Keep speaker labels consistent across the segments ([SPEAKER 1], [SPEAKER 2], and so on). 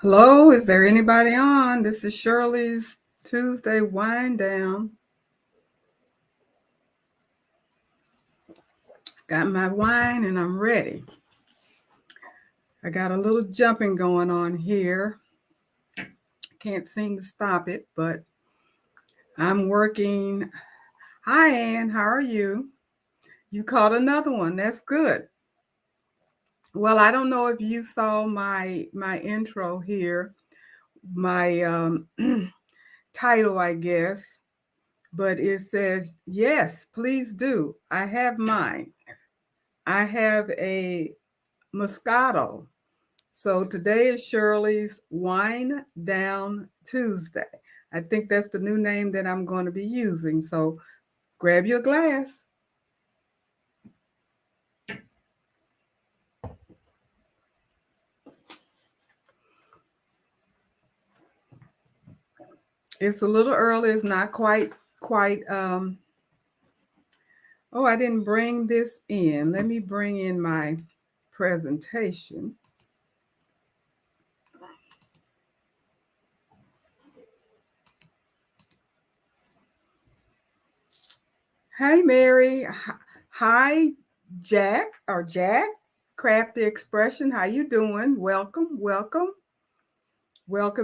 [SPEAKER 1] Hello, is there anybody on? This is Shirley's Tuesday wind down. Got my wine and I'm ready. I got a little jumping going on here. Can't seem to stop it, but I'm working. Hi, Ann, how are you? You caught another one. That's good. Well, I don't know if you saw my intro here, my title, I guess, but it says, yes, please do. I have mine. I have a Moscato. So today is Shirley's Wine Down Tuesday. I think that's the new name that I'm going to be using. So grab your glass. It's a little early. It's not quite. Oh, I didn't bring this in. Let me bring in my presentation. Hey, Mary. Hi, Jack or Jack. Crafty Expression. How you doing? Welcome. Welcome,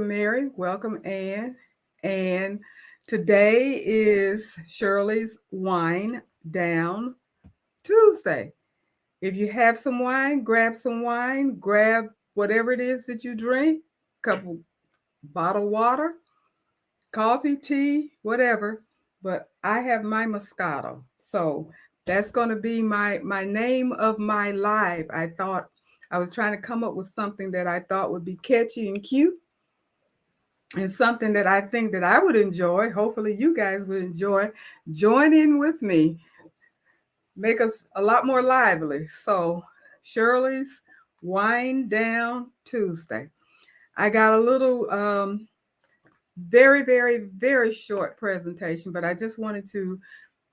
[SPEAKER 1] Mary. Welcome, Ann. And today is Shirley's Wine Down Tuesday. If you have some wine, grab some wine, grab whatever it is that you drink, couple bottled water, coffee, tea, whatever. But I have my Moscato. So that's going to be my name of my live. I thought I was trying to come up with something that I thought would be catchy and cute. And something that I think that I would enjoy, hopefully you guys would enjoy, join in with me, make us a lot more lively. So Shirley's Wind Down Tuesday. I got a little very, very, very short presentation, but I just wanted to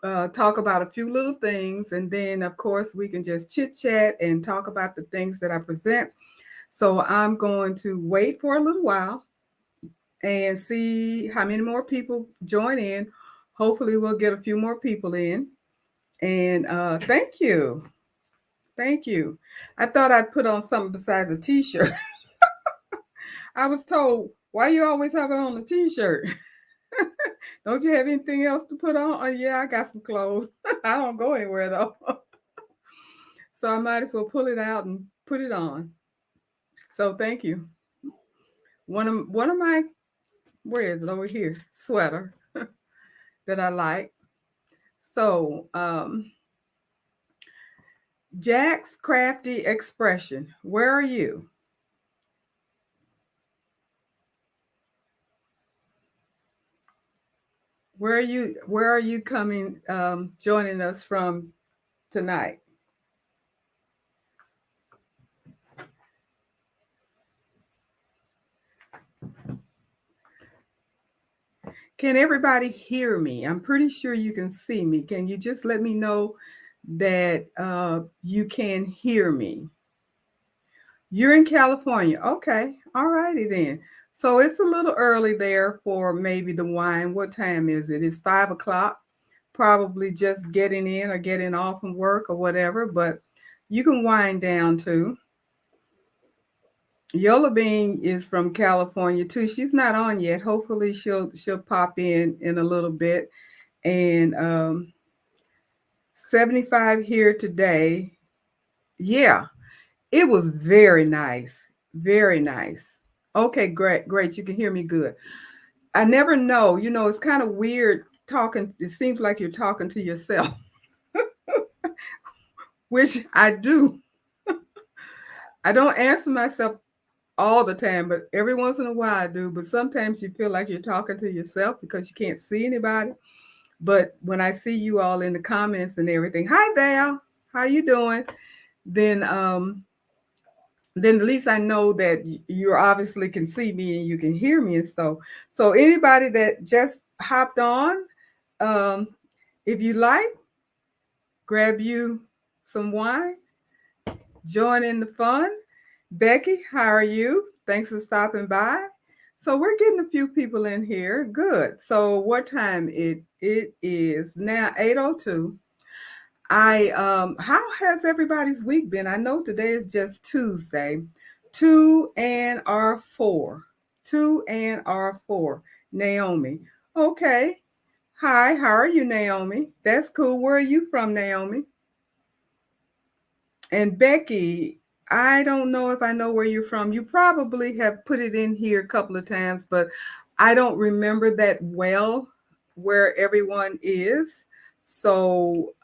[SPEAKER 1] talk about a few little things. And then, of course, we can just chit chat and talk about the things that I present. So I'm going to wait for a little while and see how many more people join in. Hopefully we'll get a few more people in. And thank you. Thank you. I thought I'd put on something besides a t-shirt. I was told, why you always have on a t-shirt? Don't you have anything else to put on? Oh, yeah, I got some clothes. I don't go anywhere, though. So I might as well pull it out and put it on. So thank you. One of my, where is it? Over here, sweater that I like. So Jack's Crafty Expression. Where are you? Where are you coming, joining us from tonight? Can everybody hear me? I'm pretty sure you can see me. Can you just let me know that you can hear me? You're in California. Okay. All righty then. So it's a little early there for maybe the wine. What time is it? It's 5 o'clock. Probably just getting in or getting off from work or whatever, but you can wind down too. Yola Bean is from California too. She's not on yet. Hopefully she'll pop in a little bit. And 75 here today. Yeah, it was very nice. Very nice. Okay, great. You can hear me good. I never know. It's kind of weird talking. It seems like you're talking to yourself, which I do. I don't answer myself all the time, but every once in a while I do. But sometimes you feel like you're talking to yourself because you can't see anybody. But when I see you all in the comments and everything, hi Val, how you doing? Then then at least I know that you obviously can see me and you can hear me. And so anybody that just hopped on, um, if you like, grab you some wine, join in the fun. Becky, how are you? Thanks for stopping by. So we're getting a few people in here. Good. So what time it is now? 8:02. How has everybody's week been? I know today is just Tuesday. 2 and R4. 2 and R4. Naomi. Okay. Hi, how are you, Naomi? That's cool. Where are you from, Naomi? And Becky, I don't know if I know where you're from. You probably have put it in here a couple of times, but I don't remember that well where everyone is. So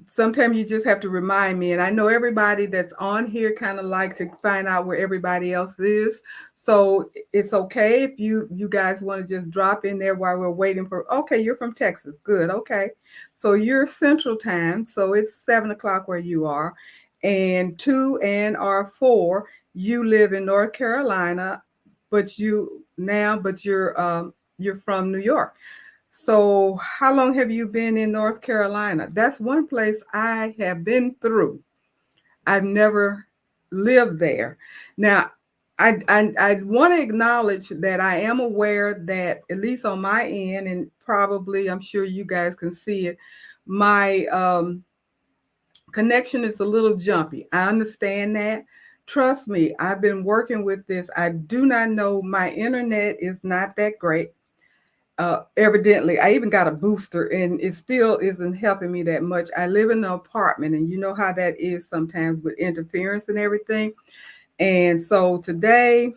[SPEAKER 1] sometimes you just have to remind me. And I know everybody that's on here kind of likes to find out where everybody else is. So it's okay if you guys want to just drop in there while we're waiting for, okay, you're from Texas. Good. Okay. So you're Central Time. So it's 7 o'clock where you are. And 2 and R4, you live in North Carolina, but you're from New York. So, how long have you been in North Carolina? That's one place I have been through. I've never lived there. Now, I want to acknowledge that I am aware that, at least on my end, and probably I'm sure you guys can see it, my connection is a little jumpy. I understand that. Trust me, I've been working with this. I do not know, my internet is not that great. Evidently, I even got a booster and it still isn't helping me that much. I live in an apartment and you know how that is sometimes with interference and everything. And so today,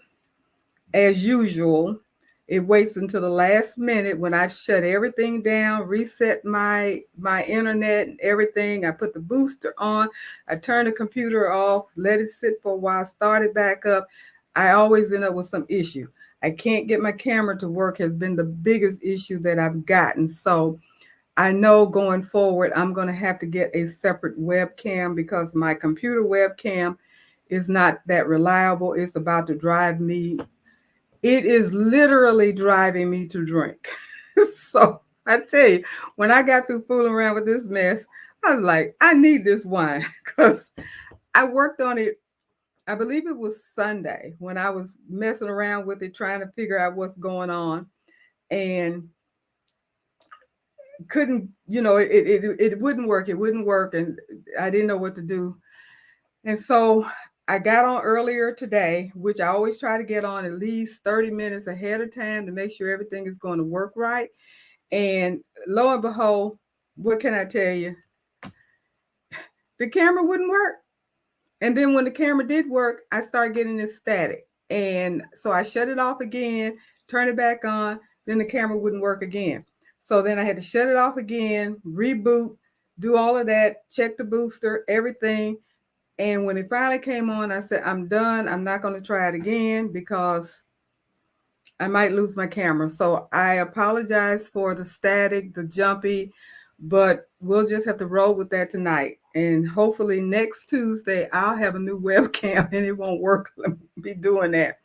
[SPEAKER 1] as usual, it waits until the last minute when I shut everything down, reset my internet and everything. I put the booster on, I turn the computer off, let it sit for a while, start it back up. I always end up with some issue. I can't get my camera to work has been the biggest issue that I've gotten. So I know going forward, I'm going to have to get a separate webcam because my computer webcam is not that reliable. It's about to drive me. It is literally driving me to drink. So I tell you, when I got through fooling around with this mess, I was like, I need this wine because I worked on it. I believe it was Sunday when I was messing around with it, trying to figure out what's going on, and couldn't, it wouldn't work. It wouldn't work, and I didn't know what to do. And so I got on earlier today, which I always try to get on at least 30 minutes ahead of time to make sure everything is going to work right. And lo and behold, what can I tell you? The camera wouldn't work. And then when the camera did work, I started getting this static. And so I shut it off again, turn it back on, then the camera wouldn't work again. So then I had to shut it off again, reboot, do all of that, check the booster, everything. And when it finally came on, I said, I'm done. I'm not going to try it again because I might lose my camera. So I apologize for the static, the jumpy, but we'll just have to roll with that tonight. And hopefully next Tuesday, I'll have a new webcam and it won't work. Let me be doing that.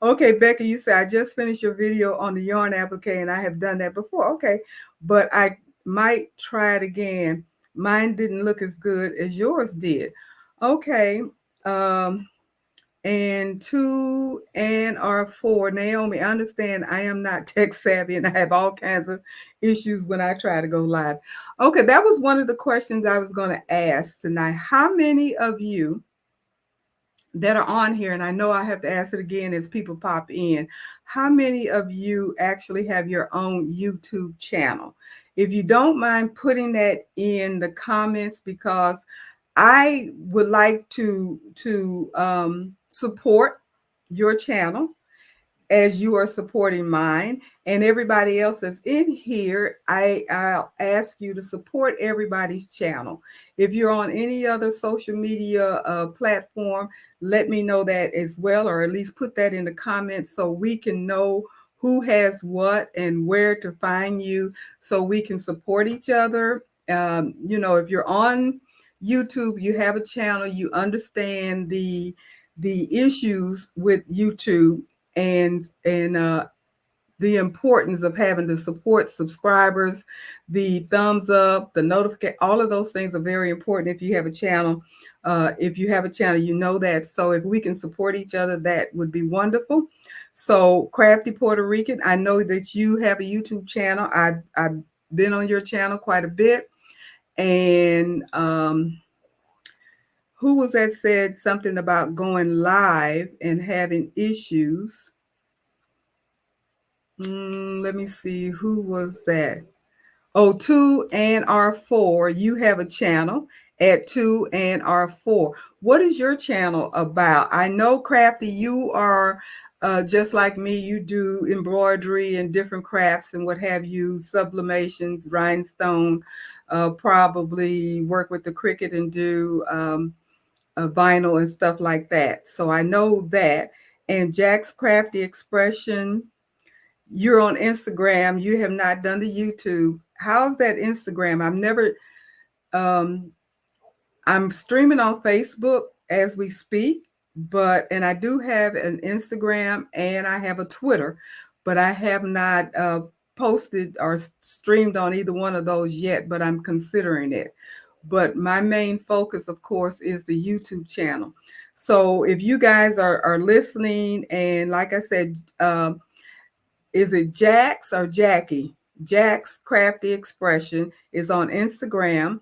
[SPEAKER 1] Okay, Becky, you said I just finished your video on the yarn applique and I have done that before. Okay, but I might try it again. Mine didn't look as good as yours did. Okay. And 2 and R4. Naomi, I understand I am not tech savvy and I have all kinds of issues when I try to go live. Okay, that was one of the questions I was going to ask tonight. How many of you that are on here, and I know I have to ask it again as people pop in, how many of you actually have your own YouTube channel? If you don't mind putting that in the comments, because I would like to support your channel as you are supporting mine, and everybody else that's in here. I'll ask you to support everybody's channel. If you're on any other social media platform, let me know that as well, or at least put that in the comments so we can know who has what and where to find you so we can support each other. If you're on YouTube, you have a channel, you understand the issues with YouTube and the importance of having the support subscribers, the thumbs up, the notification, all of those things are very important if you have a channel. If you have a channel, you know that. So if we can support each other, that would be wonderful. So Crafty Puerto Rican, I know that you have a YouTube channel. I've been on your channel quite a bit. And who was that said something about going live and having issues? Let me see. Who was that? Oh, 2 and R4. You have a channel at 2 and R4. What is your channel about? I know, Crafty, you are just like me. You do embroidery and different crafts and what have you, sublimations, rhinestone, probably work with the Cricut and do vinyl and stuff like that. So I know that. And Jack's Crafty Expression, you're on Instagram. You have not done the YouTube. How's that Instagram? I'm streaming on Facebook as we speak, and I do have an Instagram and I have a Twitter, but I have not posted or streamed on either one of those yet, but I'm considering it. But my main focus, of course, is the YouTube channel. So if you guys are listening, and like I said, is it Jax or Jackie? Jack's Crafty Expression is on Instagram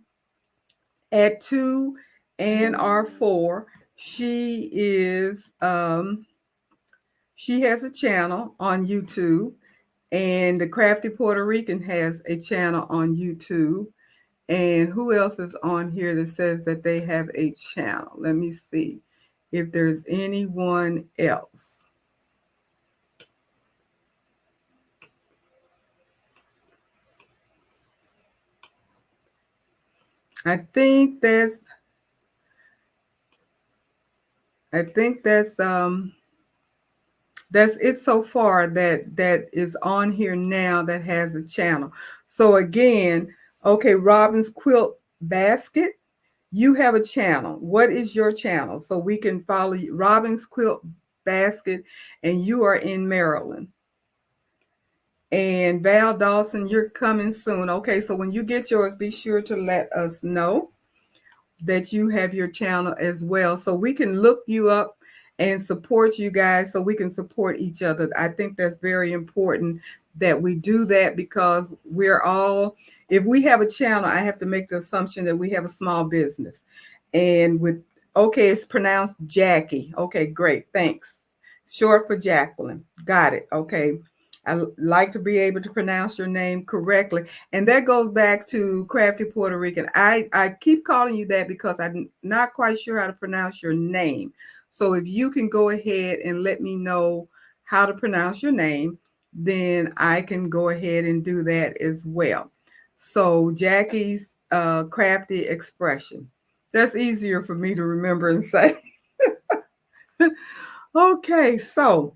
[SPEAKER 1] at 2 and R4. She is she has a channel on YouTube, and the Crafty Puerto Rican has a channel on YouTube. And who else is on here that says that they have a channel? Let me see if there's anyone else. I think that's that's it so far that is on here now that has a channel. So again, okay, Robin's Quilt Basket, you have a channel. What is your channel? So we can follow you. Robin's Quilt Basket, and you are in Maryland. And Val Dawson, you're coming soon. Okay, so when you get yours, be sure to let us know that you have your channel as well, so we can look you up and support you guys, so we can support each other. I think that's very important that we do that, because we're all, if we have a channel, I have to make the assumption that we have a small business. And with, okay, it's pronounced Jackie. Okay, great, thanks. Short for Jacqueline. Got it. Okay. I like to be able to pronounce your name correctly. And that goes back to Crafty Puerto Rican. I keep calling you that because I'm not quite sure how to pronounce your name. So if you can go ahead and let me know how to pronounce your name, then I can go ahead and do that as well. So Jackie's Crafty Expression. That's easier for me to remember and say. Okay, so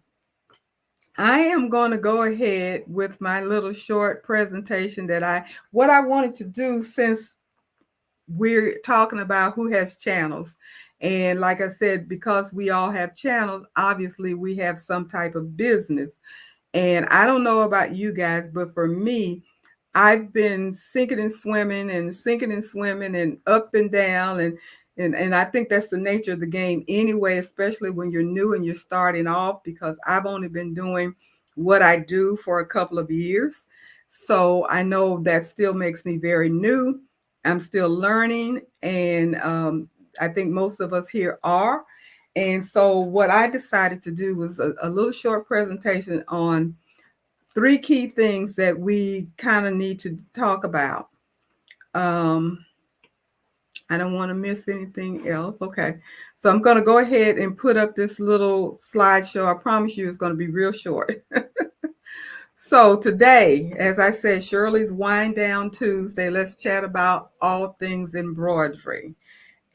[SPEAKER 1] I am going to go ahead with my little short presentation what I wanted to do, since we're talking about who has channels. And like I said, because we all have channels, obviously we have some type of business. And I don't know about you guys, but for me, I've been sinking and swimming and up and down. And I think that's the nature of the game anyway, especially when you're new and you're starting off, because I've only been doing what I do for a couple of years. So I know that still makes me very new. I'm still learning. And I think most of us here are. And so what I decided to do was a little short presentation on 3 key things that we kind of need to talk about. I don't want to miss anything else. Okay. So I'm going to go ahead and put up this little slideshow. I promise you it's going to be real short. So today, as I said, Shirley's Wind Down Tuesday. Let's chat about all things embroidery.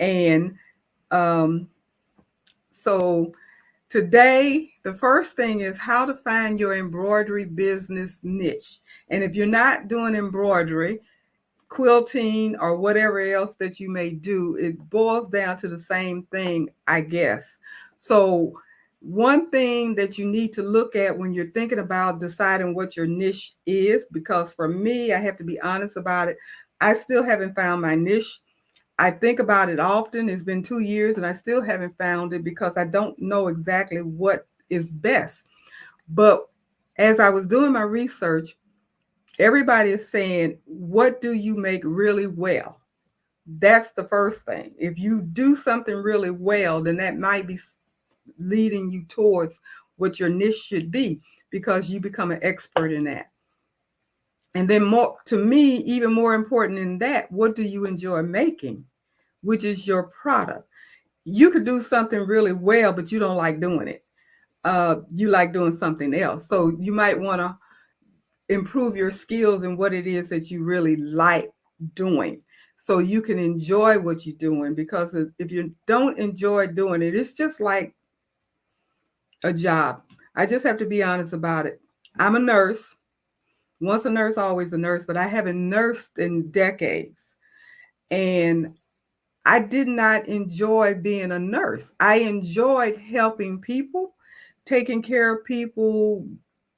[SPEAKER 1] And So today, the first thing is how to find your embroidery business niche. And if you're not doing embroidery, quilting, or whatever else that you may do, it boils down to the same thing, I guess. So one thing that you need to look at when you're thinking about deciding what your niche is, because for me, I have to be honest about it, I still haven't found my niche. I think about it often. It's been 2 years and I still haven't found it because I don't know exactly what is best. But as I was doing my research, everybody is saying, what do you make really well? That's the first thing. If you do something really well, then that might be leading you towards what your niche should be because you become an expert in that. And then more to me, even more important than that, what do you enjoy making, which is your product? You could do something really well, but you don't like doing it. You like doing something else. So you might want to improve your skills in what it is that you really like doing so you can enjoy what you're doing, because if you don't enjoy doing it, it's just like a job. I just have to be honest about it. I'm a nurse. Once a nurse, always a nurse, but I haven't nursed in decades. And I did not enjoy being a nurse. I enjoyed helping people, taking care of people,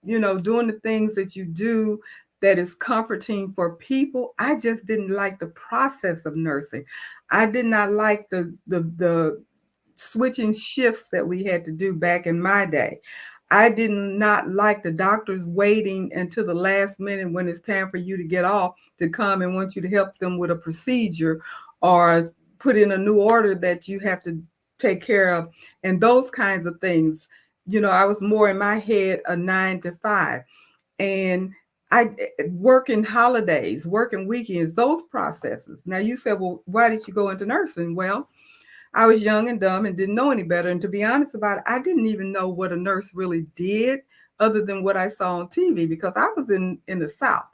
[SPEAKER 1] doing the things that you do that is comforting for people. I just didn't like the process of nursing. I did not like the switching shifts that we had to do back in my day. I did not like the doctors waiting until the last minute when it's time for you to get off to come and want you to help them with a procedure or put in a new order that you have to take care of, and those kinds of things. I was more in my head a 9 to 5, and I working holidays, working weekends, those processes. Now you said, well, why did you go into nursing? Well, I was young and dumb and didn't know any better. And to be honest about it, I didn't even know what a nurse really did other than what I saw on TV, because I was in the South.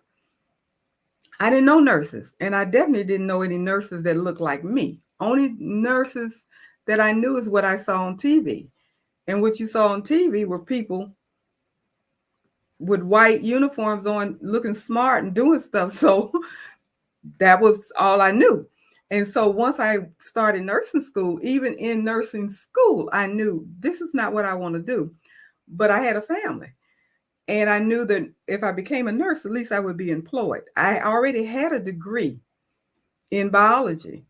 [SPEAKER 1] I didn't know nurses, and I definitely didn't know any nurses that looked like me. Only nurses that I knew is what I saw on TV. And what you saw on TV were people with white uniforms on, looking smart and doing stuff. So that was all I knew. And so once I started nursing school, even in nursing school, I knew this is not what I want to do. But I had a family. And I knew that if I became a nurse, at least I would be employed. I already had a degree in biology,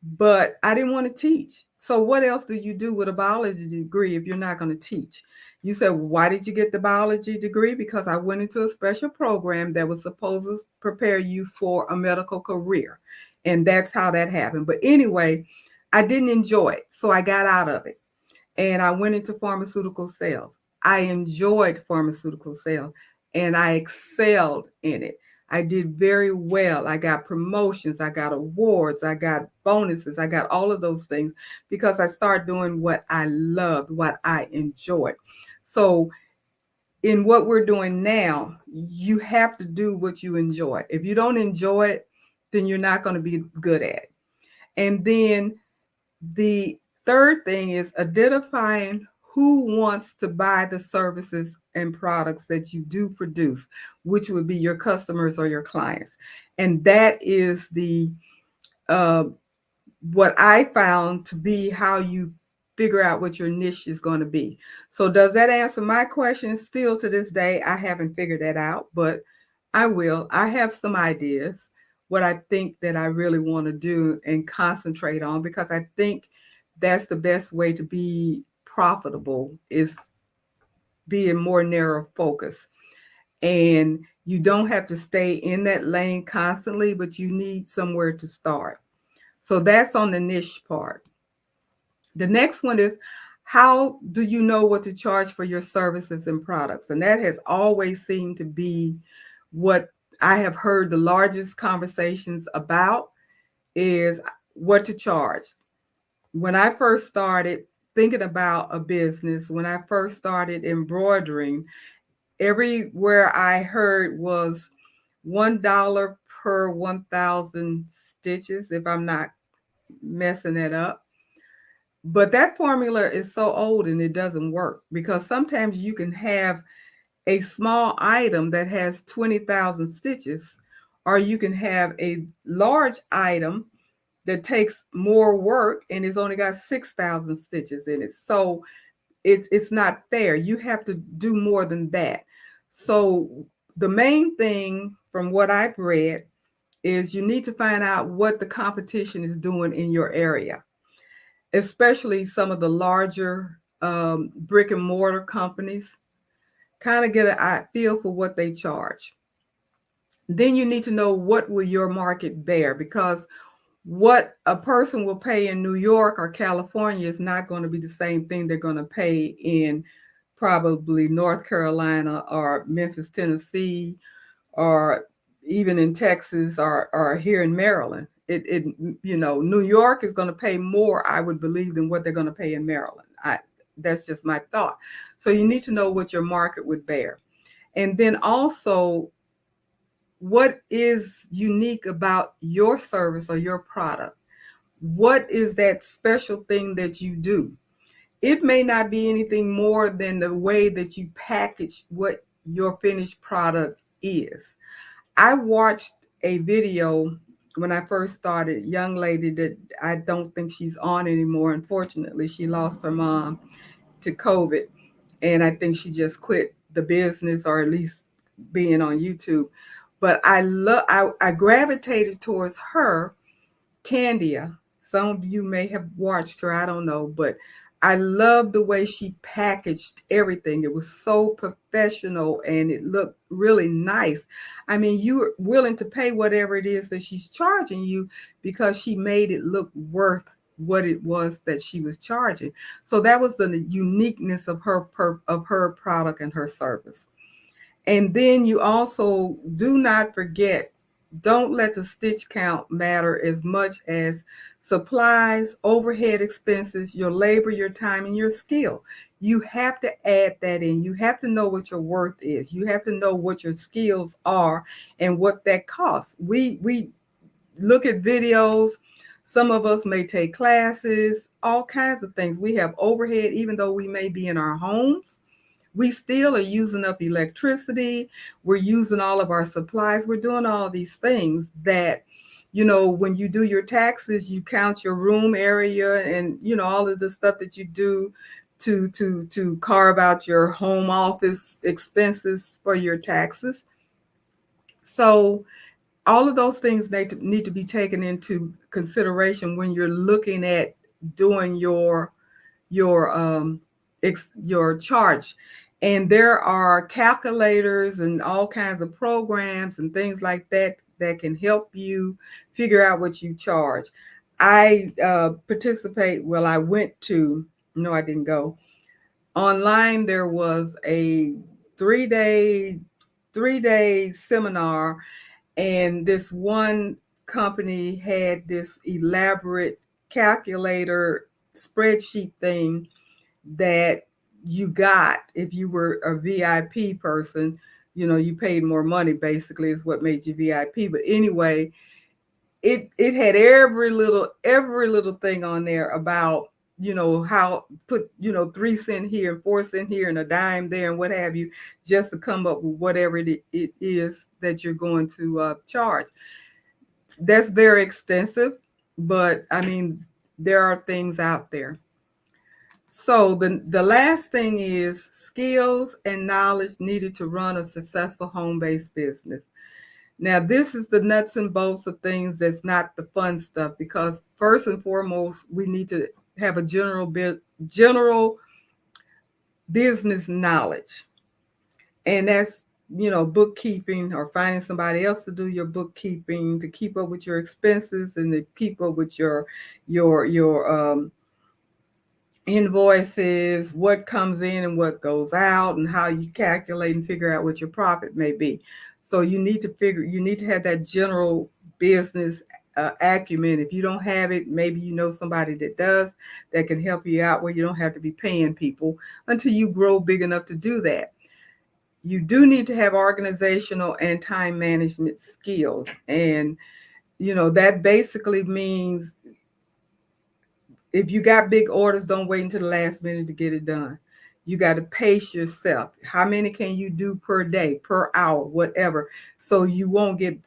[SPEAKER 1] but I didn't want to teach. So what else do you do with a biology degree if you're not going to teach? You said, well, why did you get the biology degree? Because I went into a special program that was supposed to prepare you for a medical career. And that's how that happened. But anyway, I didn't enjoy it. So I got out of it and I went into pharmaceutical sales. I enjoyed pharmaceutical sales and I excelled in it. I did very well. I got promotions, I got awards, I got bonuses, I got all of those things because I started doing what I loved, what I enjoyed. So in what we're doing now, you have to do what you enjoy. If you don't enjoy it, then you're not going to be good at it. And then the third thing is identifying who wants to buy the services and products that you do produce, which would be your customers or your clients. And that is the uh, what I found to be how you figure out what your niche is going to be. So does that answer my question? Still to this day, I haven't figured that out, but I will. I have some ideas, what I think that I really want to do and concentrate on, because I think that's the best way to be profitable, is being more narrow focus. And you don't have to stay in that lane constantly, but you need somewhere to start. So that's on the niche part. The next one is, how do you know what to charge for your services and products? And that has always seemed to be what I have heard the largest conversations about, is what to charge. When I first started thinking about a business, when I first started embroidering, everywhere I heard was $1 per 1,000 stitches, if I'm not messing it up. But that formula is so old and it doesn't work, because sometimes you can have a small item that has 20,000 stitches, or you can have a large item that takes more work and it's only got 6,000 stitches in it. So it's not fair. You have to do more than that. So the main thing from what I've read is you need to find out what the competition is doing in your area, especially some of the larger brick and mortar companies. Kind of get a feel for what they charge. Then you need to know what will your market bear, because what a person will pay in New York or California is not going to be the same thing they're going to pay in probably North Carolina or Memphis, Tennessee, or even in Texas, or here in Maryland. New York is going to pay more, I would believe, than what they're going to pay in Maryland. That's just my thought. So you need to know what your market would bear. And then also, what is unique about your service or your product? What is that special thing that you do? It may not be anything more than the way that you package what your finished product is. I watched a video when I first started, a young lady that I don't think she's on anymore. Unfortunately, she lost her mom to COVID, and I think she just quit the business, or at least being on YouTube. But I gravitated towards her, Candia. Some of you may have watched her, I don't know, but I love the way she packaged everything. It was so professional and it looked really nice. I mean, you're willing to pay whatever it is that she's charging you, because she made it look worth what it was that she was charging. So that was the uniqueness of her product and her service. And then you also do not forget, don't let the stitch count matter as much as supplies, overhead expenses, your labor, your time, and your skill. You have to add that in. You have to know what your worth is. You have to know what your skills are and what that costs. We look at videos. Some of us may take classes, all kinds of things. We have overhead, even though we may be in our homes. We still are using up electricity. We're using all of our supplies. We're doing all these things that, when you do your taxes, you count your room area and, all of the stuff that you do to carve out your home office expenses for your taxes. So all of those things need to be taken into consideration when you're looking at doing your your charge. And there are calculators and all kinds of programs and things like that that can help you figure out what you charge. I I went to, no, I didn't go online. There was a three day seminar, and this one company had this elaborate calculator spreadsheet thing that you got if you were a VIP person. You paid more money, basically, is what made you VIP. But anyway, it had every little thing on there about, how put, 3 cent here and 4 cent here and a dime there and what have you, just to come up with whatever it is that you're going to charge. That's very extensive, but I mean, there are things out there. So the last thing is skills and knowledge needed to run a successful home-based business. Now, this is the nuts and bolts of things. That's not the fun stuff, because first and foremost, we need to have a general business knowledge. And that's, bookkeeping, or finding somebody else to do your bookkeeping, to keep up with your expenses and to keep up with your invoices, what comes in and what goes out, and how you calculate and figure out what your profit may be. So you need to have that general business acumen. If you don't have it, maybe you know somebody that does, that can help you out, where you don't have to be paying people until you grow big enough to do that. You do need to have organizational and time management skills. And, that basically means if you got big orders, don't wait until the last minute to get it done. You got to pace yourself. How many can you do per day, per hour, whatever, so you won't get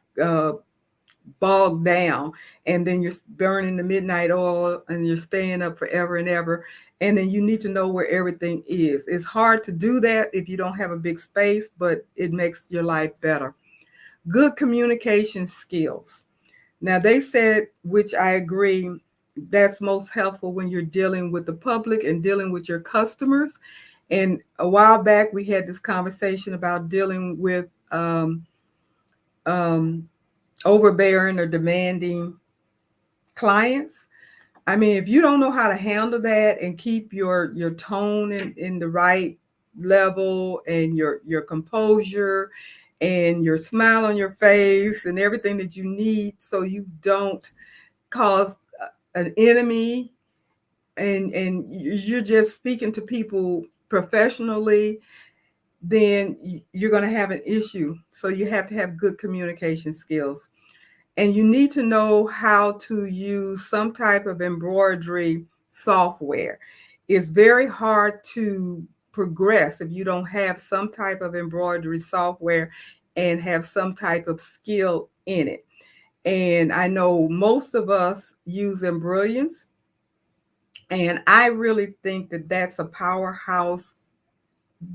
[SPEAKER 1] bogged down, and then you're burning the midnight oil and you're staying up forever and ever. And then you need to know where everything is. It's hard to do that if you don't have a big space, but it makes your life better. Good communication skills. Now, they said, which I agree, that's most helpful when you're dealing with the public and dealing with your customers. And a while back, we had this conversation about dealing with um, overbearing or demanding clients. I mean, if you don't know how to handle that and keep your tone in the right level, and your composure and your smile on your face and everything that you need, so you don't cause an enemy, and you're just speaking to people professionally, then you're going to have an issue. So you have to have good communication skills. And you need to know how to use some type of embroidery software. It's very hard to progress if you don't have some type of embroidery software and have some type of skill in it. And I know most of us use Embrilliance, and I really think that that's a powerhouse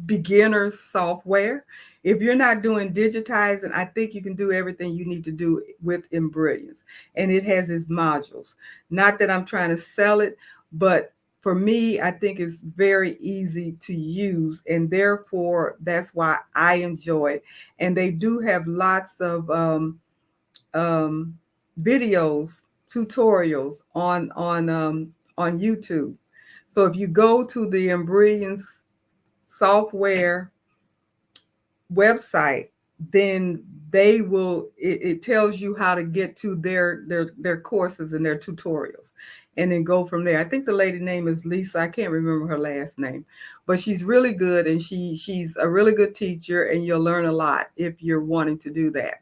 [SPEAKER 1] beginner software. If you're not doing digitizing, I think you can do everything you need to do with Embrilliance. And it has its modules. Not that I'm trying to sell it, but for me, I think it's very easy to use. And therefore, that's why I enjoy it. And they do have lots of um, videos, tutorials on YouTube. So if you go to the Embrilliance software website, then it tells you how to get to their courses and their tutorials, and then go from there. I think the lady name is Lisa. I can't remember her last name, but she's really good, and she's a really good teacher, and you'll learn a lot if you're wanting to do that.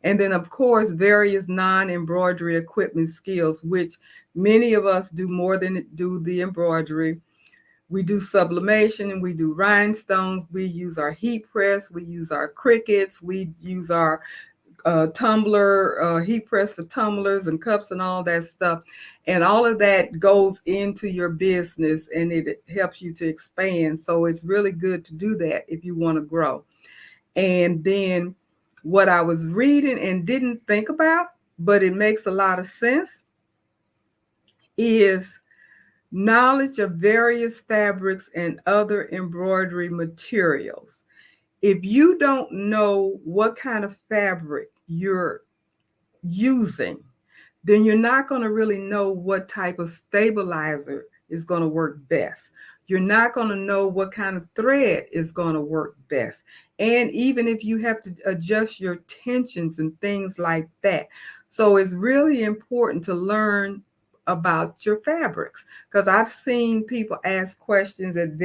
[SPEAKER 1] And then, of course, various non-embroidery equipment skills, which many of us do more than do the embroidery. We do sublimation and we do rhinestones. We use our heat press. We use our crickets. We use our tumbler, heat press for tumblers and cups and all that stuff. And all of that goes into your business, and it helps you to expand. So it's really good to do that if you want to grow. And then what I was reading and didn't think about, but it makes a lot of sense, is knowledge of various fabrics and other embroidery materials. If you don't know what kind of fabric you're using, then you're not going to really know what type of stabilizer is going to work best. You're not going to know what kind of thread is going to work best. And even if you have to adjust your tensions and things like that. So it's really important to learn about your fabrics, because I've seen people ask questions in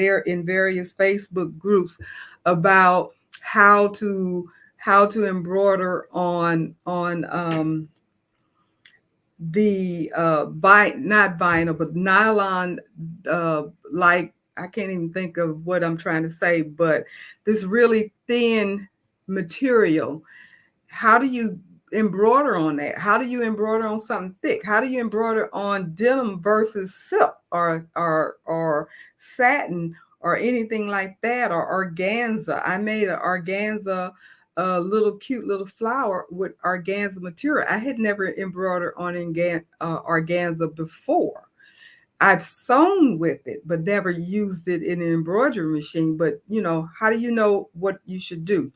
[SPEAKER 1] various Facebook groups about how to embroider on the not vinyl, but nylon, like, I can't even think of what I'm trying to say, but this really thin material. How do you embroider on that? How do you embroider on something thick? How do you embroider on denim versus silk, or satin, or anything like that, or organza? I made an organza, a little cute little flower with organza material. I had never embroidered on organza before. I've sewn with it, but never used it in an embroidery machine. But how do you know what you should do?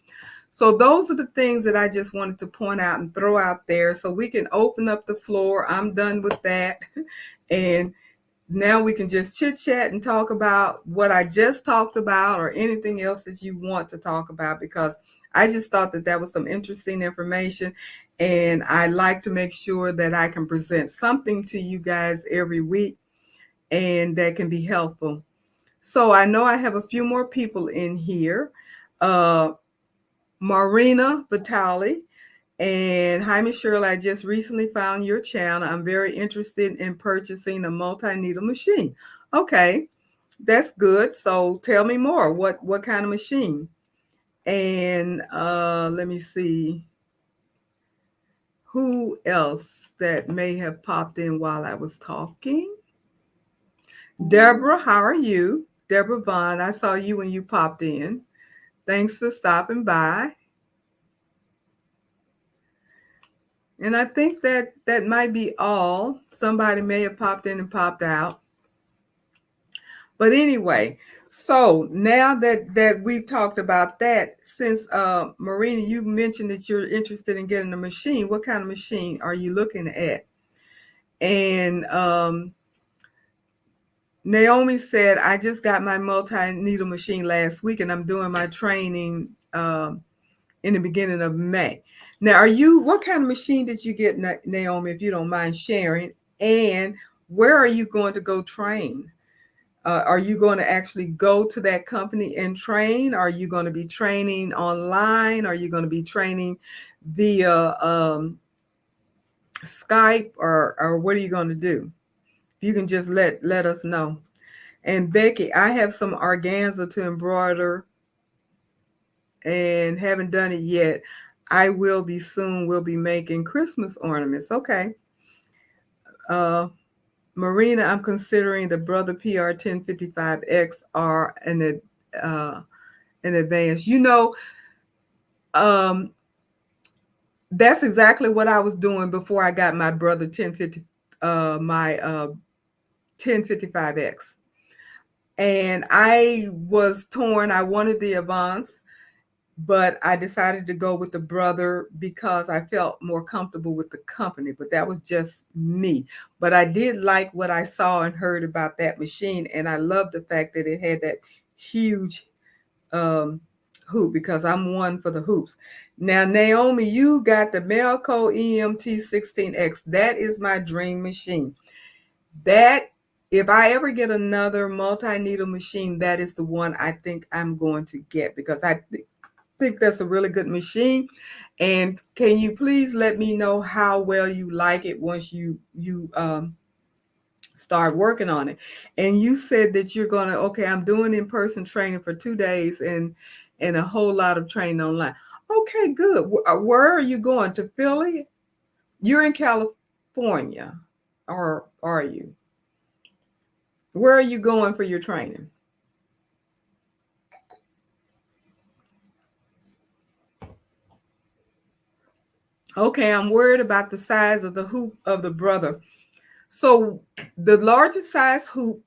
[SPEAKER 1] So those are the things that I just wanted to point out and throw out there, so we can open up the floor. I'm done with that. And now we can just chit chat and talk about what I just talked about, or anything else that you want to talk about, because I just thought that that was some interesting information. And I like to make sure that I can present something to you guys every week, and that can be helpful. So I know I have a few more people in here. Marina Vitale And hi, Miss Shirley, I just recently found your channel. I'm very interested in purchasing a multi-needle machine. Okay, that's good. So tell me more. What kind of machine? And let me see who else that may have popped in while I was talking. Deborah, how are you? Deborah Vaughn, I saw you when you popped in. Thanks for stopping by. And I think that might be all. Somebody may have popped in and popped out. But anyway, so now that we've talked about that, since Marina, you mentioned that you're interested in getting a machine, what kind of machine are you looking at? And Naomi said, I just got my multi-needle machine last week and I'm doing my training in the beginning of May. Now, what kind of machine did you get, Naomi, if you don't mind sharing? And where are you going to go train? Are you going to actually go to that company and train? Are you going to be training online? Are you going to be training via Skype, or what are you going to do? You can just let us know. And Becky, I have some organza to embroider and haven't done it yet. I will be soon. We'll be making Christmas ornaments. Okay. Marina, I'm considering the Brother PR 1055XR in advance. That's exactly what I was doing before I got my Brother 1055X. And I was torn. I wanted the Avance, but I decided to go with the Brother because I felt more comfortable with the company. But that was just me. But I did like what I saw and heard about that machine. And I love the fact that it had that huge hoop, because I'm one for the hoops. Now, Naomi, you got the Melco EMT 16X. That is my dream machine. That, if I ever get another multi-needle machine, that is the one I think I'm going to get, because I think that's a really good machine. And can you please let me know how well you like it once you start working on it? And you said that you're going to, okay, I'm doing in-person training for 2 days and a whole lot of training online. Okay, good. Where are you going? To Philly? You're in California, or are you? Where are you going for your training? Okay, I'm worried about the size of the hoop of the Brother. So the largest size hoop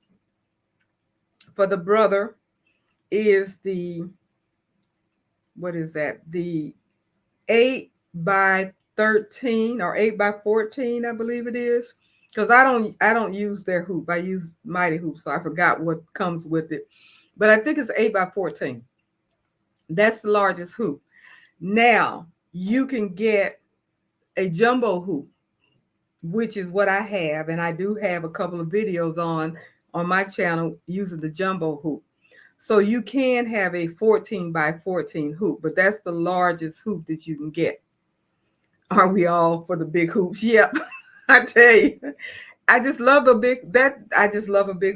[SPEAKER 1] for the Brother is what is that? The 8 by 13 or 8 by 14, I believe it is. Because I don't use their hoop. I use Mighty Hoop, so I forgot what comes with it. But I think it's 8 by 14. That's the largest hoop. Now, you can get a jumbo hoop, which is what I have, and I do have a couple of videos on my channel using the jumbo hoop. So you can have a 14 by 14 hoop, but that's the largest hoop that you can get. Are we all for the big hoops? Yep. I tell you, I just love a big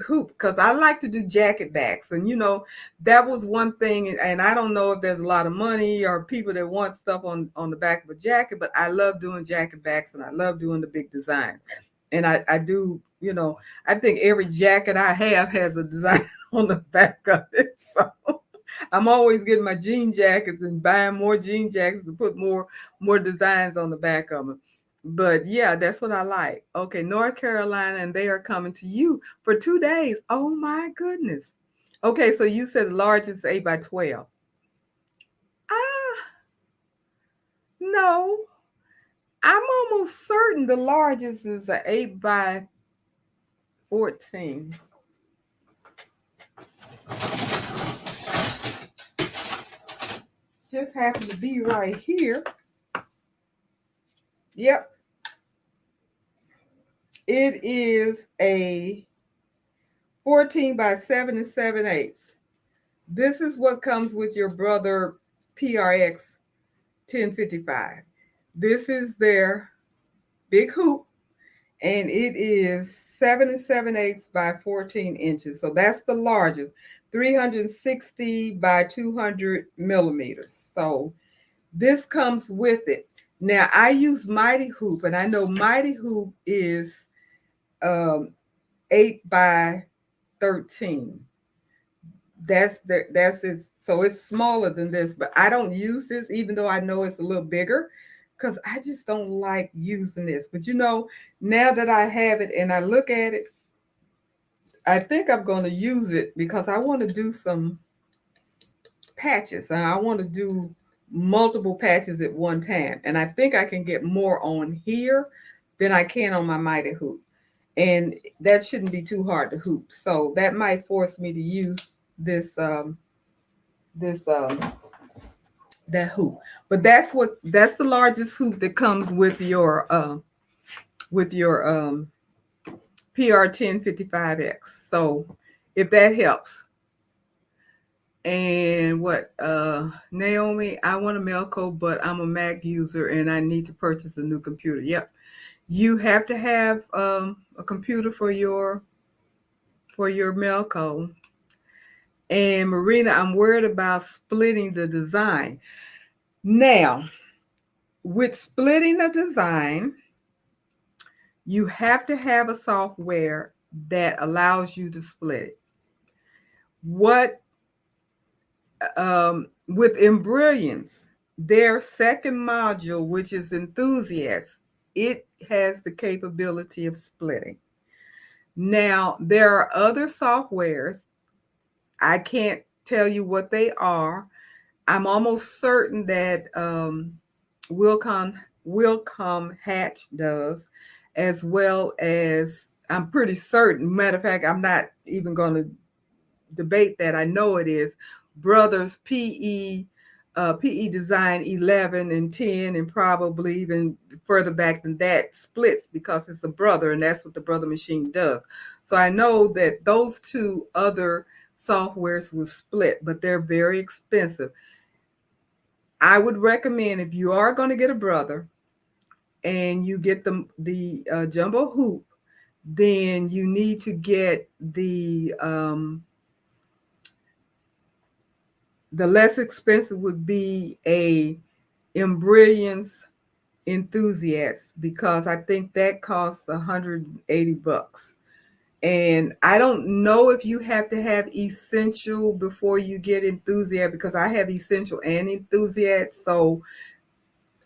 [SPEAKER 1] hoop, because I like to do jacket backs. And that was one thing, and I don't know if there's a lot of money or people that want stuff on the back of a jacket, but I love doing jacket backs and I love doing the big design. And I do, I think every jacket I have has a design on the back of it. So I'm always getting my jean jackets and buying more jean jackets to put more designs on the back of them. But yeah, that's what I like. Okay, North Carolina, and they are coming to you for 2 days. Oh my goodness. Okay, so you said the largest 8 by 12. Ah, no. I'm almost certain the largest is an 8 by 14. Just happened to be right here. Yep. It is a 14 by 7 and 7/8. This is what comes with your Brother PRX 1055. This is their big hoop, and it is 7 7/8 by 14 inches. So that's the largest, 360 by 200 millimeters. So this comes with it. Now I use Mighty Hoop, and I know Mighty Hoop is um, 8 by 13. That's it. So it's smaller than this, but I don't use this, even though I know it's a little bigger, because I just don't like using this. But now that I have it and I look at it, I think I'm going to use it because I want to do some patches, and I want to do multiple patches at one time. And I think I can get more on here than I can on my Mighty Hoop. And that shouldn't be too hard to hoop. So that might force me to use this that hoop. But that's the largest hoop that comes with your PR 1055X. So if that helps. And what Naomi, I want a Melco, but I'm a Mac user and I need to purchase a new computer. Yep. You have to have a computer for your Melco. And Marina, I'm worried about splitting the design. Now, with splitting a design, you have to have a software that allows you to split it. What with Embrilliance, their second module, which is Enthusiast, it has the capability of splitting. Now, there are other softwares. I can't tell you what they are. I'm almost certain that Wilcom Hatch does, as well as I'm pretty certain. Matter of fact, I'm not even going to debate that. I know it is Brothers PE Design 11 and 10, and probably even further back than that, splits because it's a brother, and that's what the brother machine does. So I know that those two other softwares will split, but they're very expensive. I would recommend, if you are going to get a brother and you get the jumbo hoop, then you need to get the less expensive would be a Embrilliance Enthusiast, because I think that costs $180. And I don't know if you have to have Essential before you get Enthusiast, because I have Essential and Enthusiast. So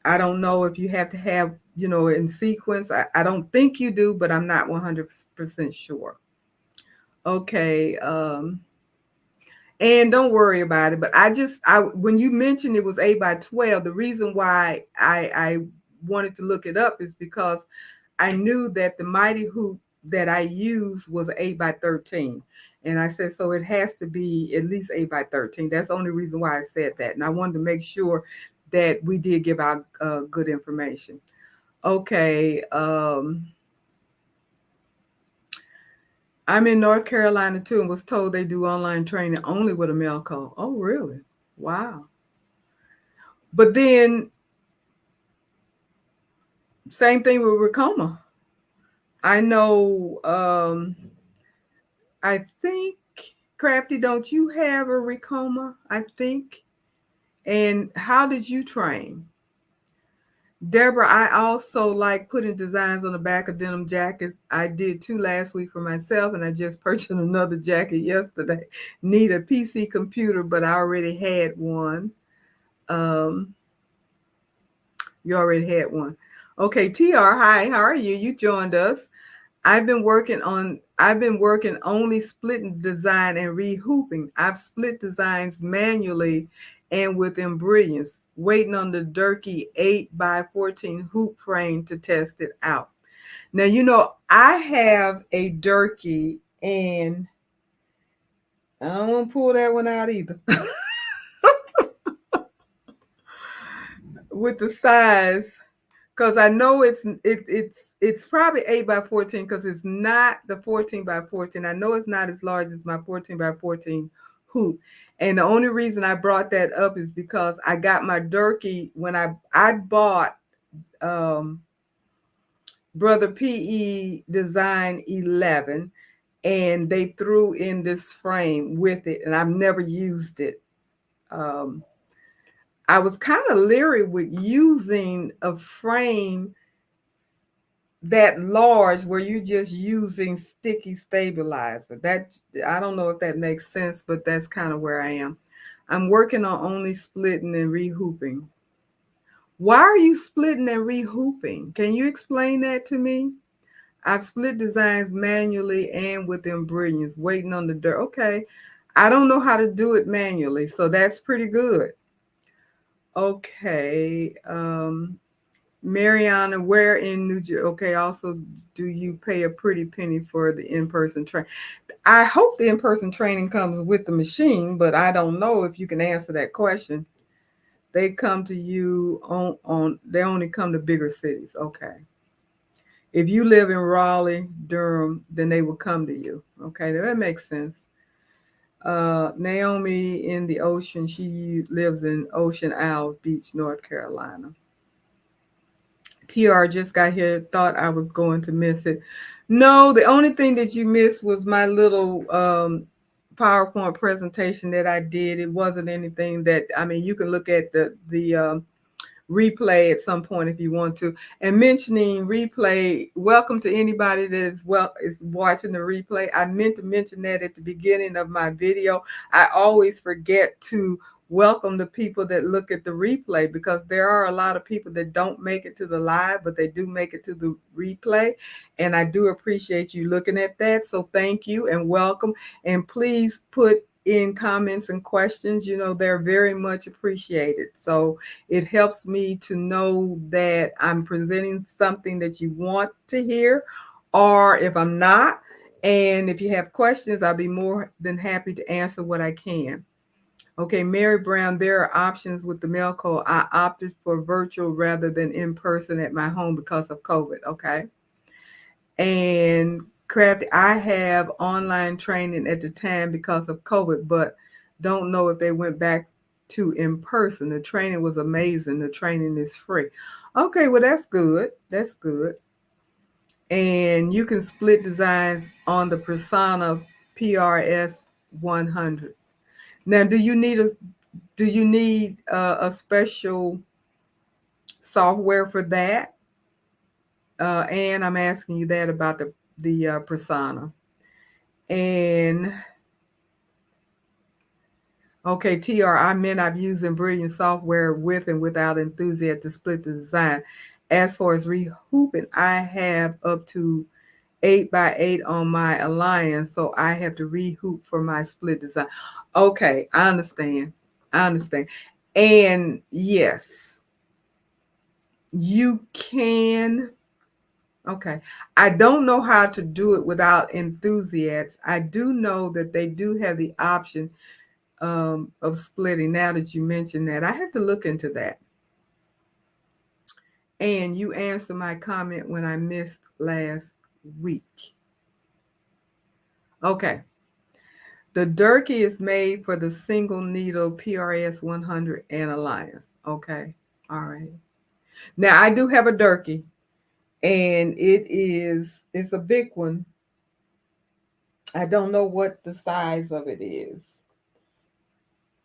[SPEAKER 1] I don't know if you have to have, in sequence. I don't think you do, but I'm not 100% sure. Okay. And don't worry about it. But when you mentioned it was 8 by 12, the reason why I wanted to look it up is because I knew that the Mighty Hoop that I used was 8 by 13. And I said, so it has to be at least 8 by 13. That's the only reason why I said that. And I wanted to make sure that we did give out good information. Okay. I'm in North Carolina too, and was told they do online training only with a Melco. Oh, really? Wow. But then, same thing with Ricoma. I know, I think, Crafty, don't you have a Ricoma? I think. And how did you train? Deborah, I also like putting designs on the back of denim jackets. I did 2 last week for myself, and I just purchased another jacket yesterday. Need a PC computer, but I already had one. You already had one. Okay, TR, hi, how are you? You joined us. I've been working only splitting design and rehooping. I've split designs manually and with Embrilliance, waiting on the Durkee 8 by 14 hoop frame to test it out. Now, I have a Durkee, and I don't want to pull that one out either. With the size, because I know it's probably 8 by 14, because it's not the 14 by 14. I know it's not as large as my 14 by 14 hoop. And the only reason I brought that up is because I got my Durkee when I bought Brother PE Design 11, and they threw in this frame with it, and I've never used it. I was kind of leery with using a frame that large where you're just using sticky stabilizer. That, I don't know if that makes sense, but that's kind of where I am. I'm working on only splitting and rehooping. Why are you splitting and rehooping? Can you explain that to me? I've split designs manually and with embroideries, waiting on the dirt. Okay. I don't know how to do it manually, so that's pretty good. Okay. Mariana, where in New Jersey? Okay. Also, do you pay a pretty penny for the in-person training? I hope the in-person training comes with the machine, but I don't know if you can answer that question. They come to you on they only come to bigger cities. Okay. If you live in Raleigh, Durham, then they will come to you. Okay, that makes sense. Naomi in the ocean, she lives in Ocean Isle Beach, North Carolina. TR just got here, thought I was going to miss it. No, the only thing that you missed was my little PowerPoint presentation that I did. It wasn't anything that, I mean, you can look at the replay at some point if you want to. And mentioning replay, welcome to anybody that is watching the replay. I meant to mention that at the beginning of my video. I always forget to welcome the people that look at the replay, because there are a lot of people that don't make it to the live, but they do make it to the replay. And I do appreciate you looking at that. So thank you and welcome. And please put in comments and questions, they're very much appreciated. So it helps me to know that I'm presenting something that you want to hear, or if I'm not. And if you have questions, I'll be more than happy to answer what I can. Okay, Mary Brown, there are options with the mail code. I opted for virtual rather than in person at my home because of COVID. Okay. And Crafty, I have online training at the time because of COVID, but don't know if they went back to in person. The training was amazing. The training is free. Okay, well, that's good. That's good. And you can split designs on the Persona PRS 100. Now, do you need a special software for that? And I'm asking you that about the Persona. And okay, TR, I meant I've used embroidery software with and without enthusiasm to split the design. As far as rehooping, I have up to 8x8 on my alliance, so I have to rehoop for my split design. Okay, I understand. And yes, you can. Okay. I don't know how to do it without enthusiasts. I do know that they do have the option of splitting. Now that you mentioned that, I have to look into that. And you answered my comment when I missed last week. Okay. The Durkee is made for the single needle PRS 100 and Alliance. Okay. All right. Now I do have a Durkee, and it's a big one. I don't know what the size of it is,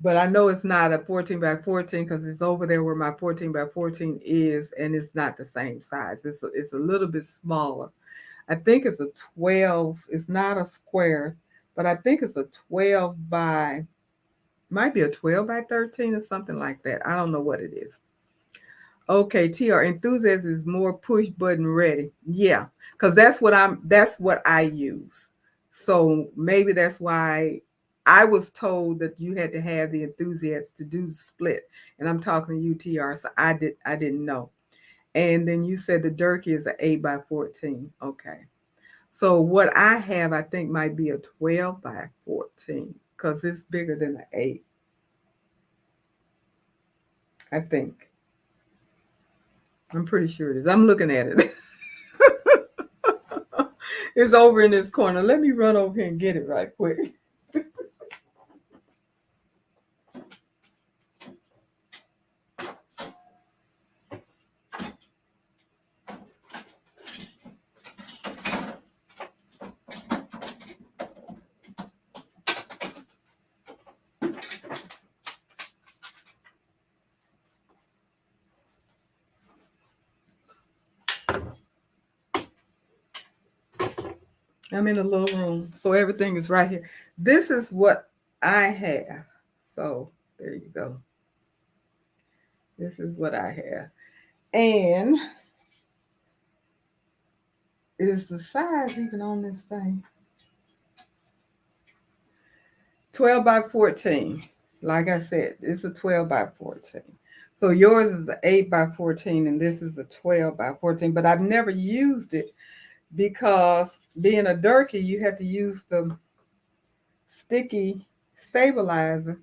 [SPEAKER 1] but I know it's not a 14 by 14 because it's over there where my 14 by 14 is, and it's not the same size. It's a little bit smaller. I think it's a 12. It's not a square, but I think it's a 12 by, might be a 12 by 13 or something like that. I don't know what it is. Okay, TR enthusiast is more push button ready. Yeah, because that's what I use. So maybe that's why I was told that you had to have the enthusiast to do the split. And I'm talking to you, TR, so I didn't know. And then you said the Durkee is an 8 by 14. Okay. So what I have, I think, might be a 12 by 14 because it's bigger than an 8. I think. I'm pretty sure it is. I'm looking at it. It's over in this corner. Let me run over here and get it right quick. I'm in a little room, so everything is right here. This is what I have. So there you go. This is what I have. And is the size even on this thing? 12 by 14. Like I said, it's a 12 by 14. So yours is an 8 by 14 and this is a 12 by 14. But I've never used it because being a durkee, you have to use the sticky stabilizer.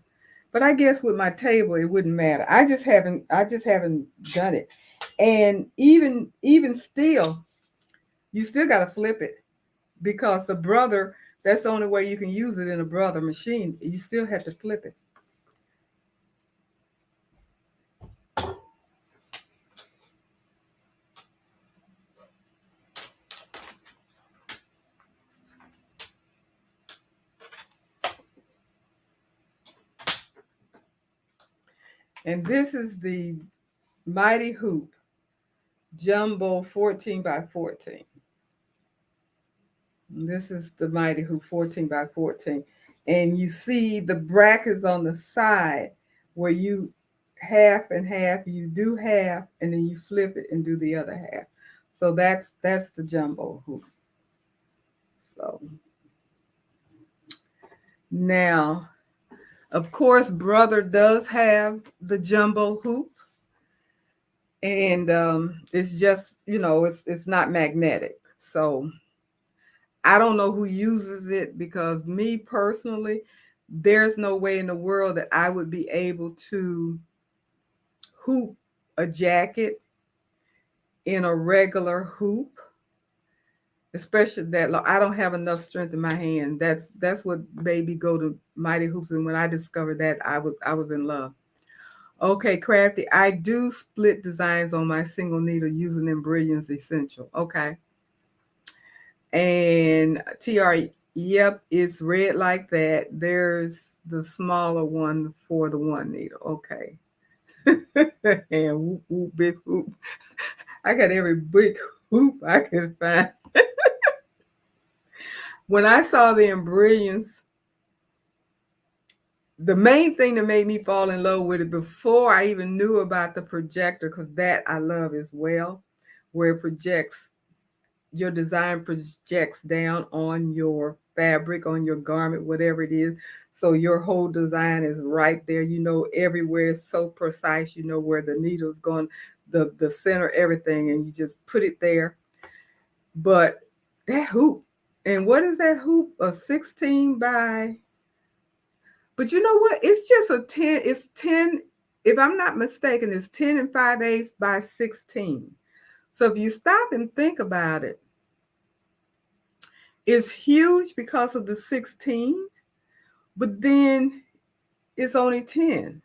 [SPEAKER 1] But I guess with my table, it wouldn't matter. I just haven't done it. And even still, you still got to flip it because the brother, that's the only way you can use it in a brother machine. You still have to flip it. And this is the Mighty Hoop Jumbo 14 by 14. This is the Mighty Hoop 14 by 14. And you see the brackets on the side where you half and half, you do half, and then you flip it and do the other half. So that's the jumbo hoop. So now, of course, brother does have the jumbo hoop. And it's just, it's not magnetic. So I don't know who uses it because me personally, there's no way in the world that I would be able to hoop a jacket in a regular hoop, especially that I don't have enough strength in my hand. That's what made me go to Mighty Hoops. And when I discovered that, I was in love. Okay, Crafty, I do split designs on my single needle using Embroidery Essential. Okay. And TR, yep, it's red like that. There's the smaller one for the one needle. Okay. And whoop, whoop, big hoop. I got every big hoop I could find. When I saw the embrilliance, the main thing that made me fall in love with it before I even knew about the projector, because that I love as well, where it projects, your design projects down on your fabric, on your garment, whatever it is. So your whole design is right there. You know, everywhere is so precise. You know where the needle's going, the center, everything, and you just put it there. But that hoop, and what is that hoop? A 16 by, but you know what? It's just a 10, it's 10, if I'm not mistaken, it's 10 and 5/8 by 16. So if you stop and think about it, it's huge because of the 16, but then it's only 10.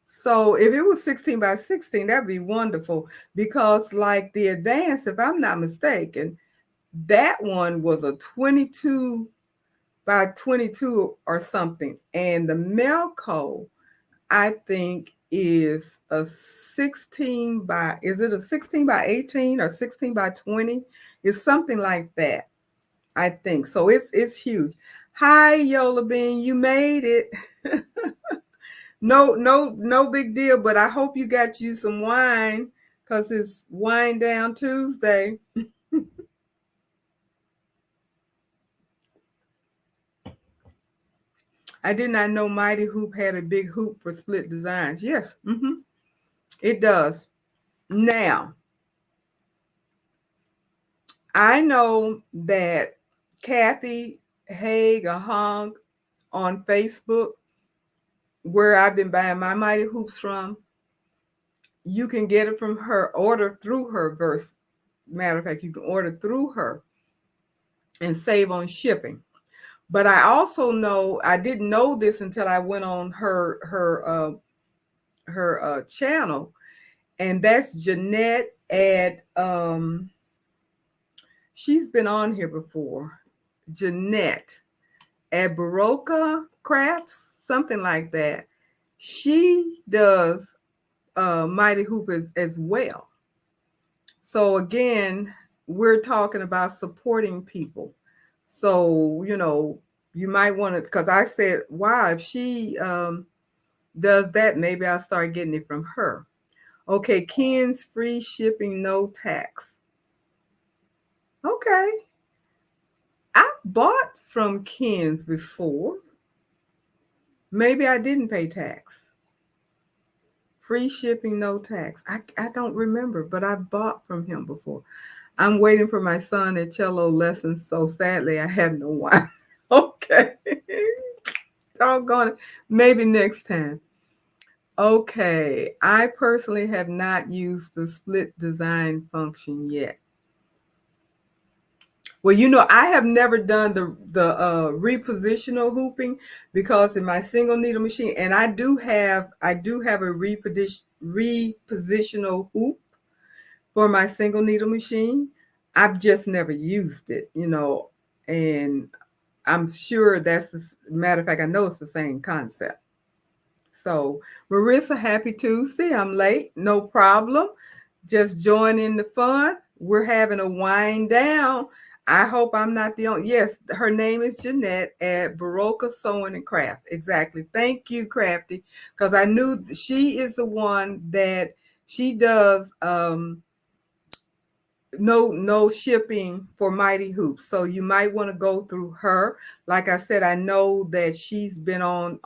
[SPEAKER 1] So if it was 16 by 16, that'd be wonderful because like the Advance, if I'm not mistaken, that one was a 22 by 22 or something. And the Melco, I think, is a 16 by, is it a 16 by 18 or 16 by 20? It's something like that, I think. So it's huge. Hi, Yola Bean, you made it. No big deal, but I hope you got you some wine because it's Wine Down Tuesday. I did not know Mighty Hoop had a big hoop for split designs. Yes, it does. Now, I know that Kathy Haig or Hong on Facebook, where I've been buying my Mighty Hoops from, you can get it from her, order through her. Matter of fact, you can order through her and save on shipping. But I also know, I didn't know this until I went on her channel, and that's Jeanette at she's been on here before. Jeanette at Baroka Crafts, something like that. She does Mighty Hoop as well. So again, we're talking about supporting people. So, you might want to, because I said, wow, if she does that, maybe I'll start getting it from her. Okay, Ken's free shipping, no tax. Okay. I bought from Ken's before. Maybe I didn't pay tax. Free shipping, no tax. I don't remember, but I bought from him before. I'm waiting for my son at cello lessons, so sadly I have no wine. Okay. Doggone it. Maybe next time. Okay. I personally have not used the split design function yet. Well, I have never done the repositional hooping because in my single needle machine, and I do have a repositional hoop for my single needle machine. I've just never used it, and I'm sure that's the matter of fact. I know it's the same concept. So, Marissa, happy Tuesday. I'm late, no problem. Just join in the fun. We're having a wind down. I hope I'm not the only. Yes, her name is Jeanette at Baroka Sewing and Craft. Exactly. Thank you, Crafty, because I knew she is the one that she does. No shipping for Mighty Hoops. So you might want to go through her. Like I said, I know that she's been on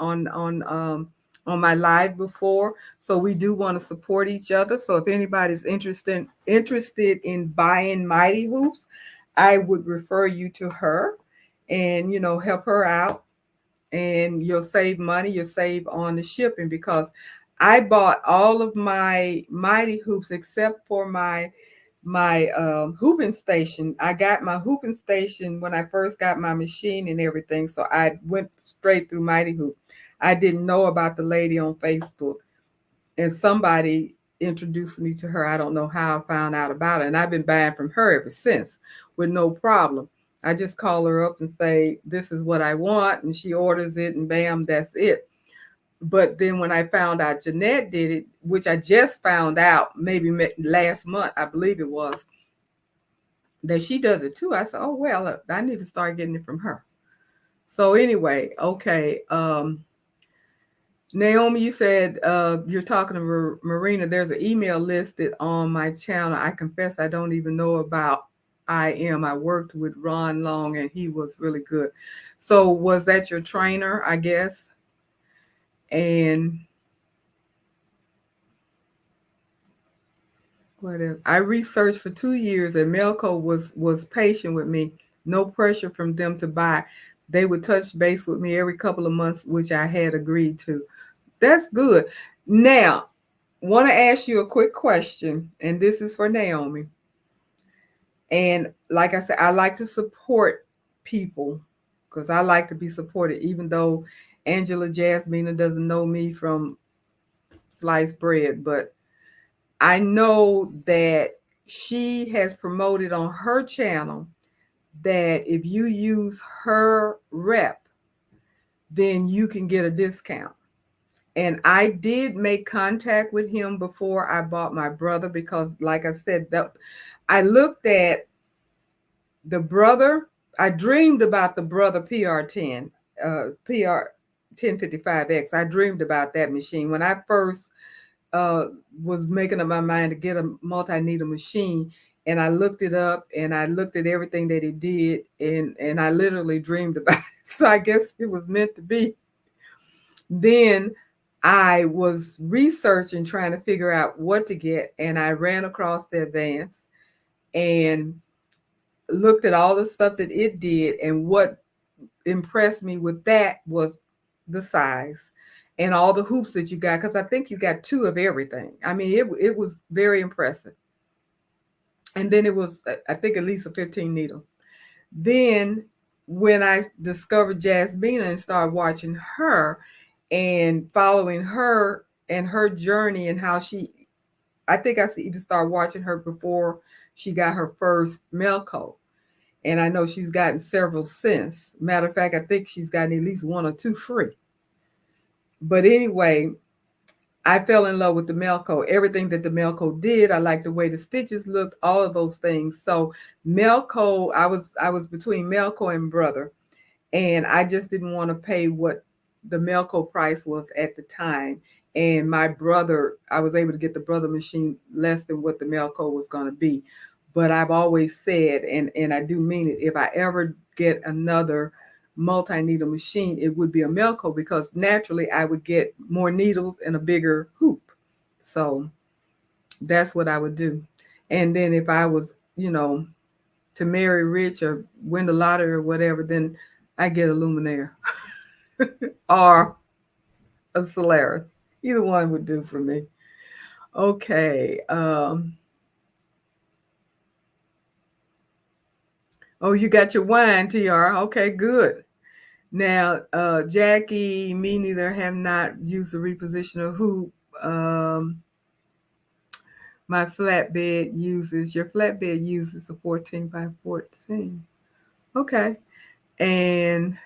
[SPEAKER 1] my live before. So we do want to support each other. So if anybody's interested in buying Mighty Hoops, I would refer you to her and help her out, and you'll save money, you'll save on the shipping, because I bought all of my Mighty Hoops except for my hooping station. I got my hooping station when I first got my machine and everything, so I went straight through Mighty Hoop. I didn't know about the lady on Facebook, and somebody introduced me to her. I don't know how I found out about it, and I've been buying from her ever since with no problem. I just call her up and say, this is what I want, and she orders it, and bam, that's it. But then when I found out Jeanette did it, which I just found out maybe last month, I believe it was, that she does it too. I said, oh, well, I need to start getting it from her. So anyway, okay. Naomi, you said you're talking to Marina. There's an email listed on my channel. I confess I don't even know about IM. I worked with Ron Long, and he was really good. So was that your trainer, I guess? And what else? I researched for 2 years, and Melco was patient with me. No pressure from them to buy. They would touch base with me every couple of months, which I had agreed to. That's good. Now, want to ask you a quick question, and this is for Naomi. And like I said, I like to support people because I like to be supported, even though Angela Jasmina doesn't know me from sliced bread. But I know that she has promoted on her channel that if you use her rep, then you can get a discount. And I did make contact with him before I bought my brother, because like I said, that I looked at the brother. I dreamed about the brother PR10, PR 1055X. I dreamed about that machine when I first was making up my mind to get a multi-needle machine. And I looked it up, and I looked at everything that it did, and I literally dreamed about it. So I guess it was meant to be. Then I was researching, trying to figure out what to get, and I ran across the Advance and looked at all the stuff that it did, and what impressed me with that was the size and all the hoops that you got, because I think you got 2 of everything. I mean, it was very impressive. And then it was, I think, at least a 15 needle. Then when I discovered Jasmina and started watching her and following her and her journey, and how I think I even started watching her before she got her first Melco. And I know she's gotten several since. Matter of fact, I think she's gotten at least 1 or 2 free. But anyway, I fell in love with the Melco. Everything that the Melco did, I liked the way the stitches looked, all of those things. So Melco, I was between Melco and Brother, and I just didn't want to pay what the Melco price was at the time. And my brother, I was able to get the Brother machine less than what the Melco was going to be. But I've always said, and I do mean it, if I ever get another multi-needle machine, it would be a Melco because naturally I would get more needles and a bigger hoop. So that's what I would do. And then if I was, to marry rich or win the lottery or whatever, then I get a Luminaire or a Solaris. Either one would do for me. Okay. Oh, you got your wine, TR. Okay, good. Now, Jackie, me neither have not used the repositioner hoop. Um, my flatbed your flatbed uses a 14 by 14. Okay. And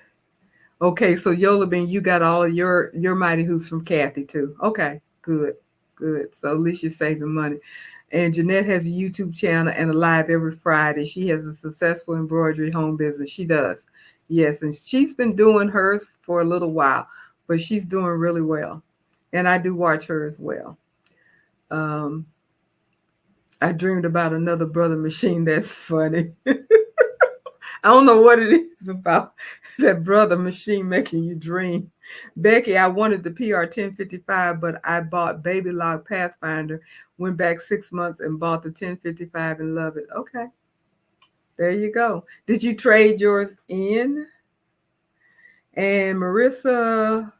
[SPEAKER 1] okay, so Yola Bean, you got all of your mighty hoops from Kathy too. Okay, good, good. So at least you're saving money. And Jeanette has a YouTube channel and a live every Friday. She has a successful embroidery home business. She does. Yes, and she's been doing hers for a little while, but she's doing really well. And I do watch her as well. Um, I dreamed about another brother machine. That's funny. I don't know what it is about that brother machine making you dream. Becky, I wanted the PR 1055, but I bought Baby Lock Pathfinder, went back 6 months and bought the 1055 and love it. Okay, there you go. Did you trade yours in? And Marissa,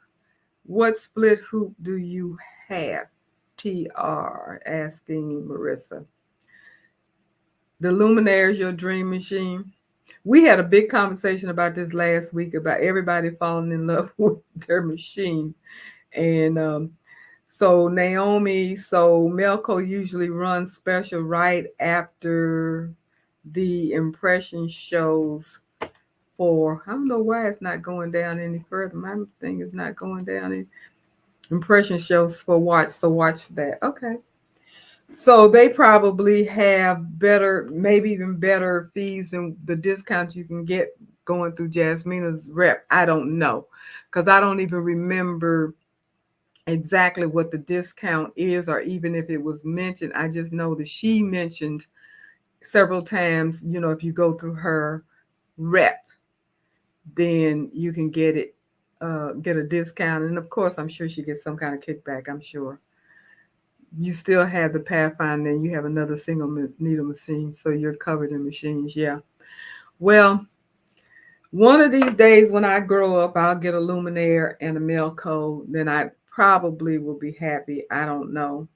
[SPEAKER 1] what split hoop do you have? TR asking Marissa. The Luminaire is your dream machine. We had a big conversation about this last week about everybody falling in love with their machine. And so Naomi, so Melco usually runs special right after the impression shows for, I don't know why it's not going down any further. My thing is not going down any impression shows for watch. So watch for that. Okay. So they probably have better, maybe even better fees than the discounts you can get going through Jasmina's rep. I don't know because I don't even remember exactly what the discount is or even if it was mentioned. I just know that she mentioned several times, if you go through her rep, then you can get it, get a discount. And of course, I'm sure she gets some kind of kickback, I'm sure. You still have the Pathfinder and you have another single needle machine, so you're covered in machines. Yeah. Well, one of these days when I grow up, I'll get a Luminaire and a Melco. Then I probably will be happy. I don't know.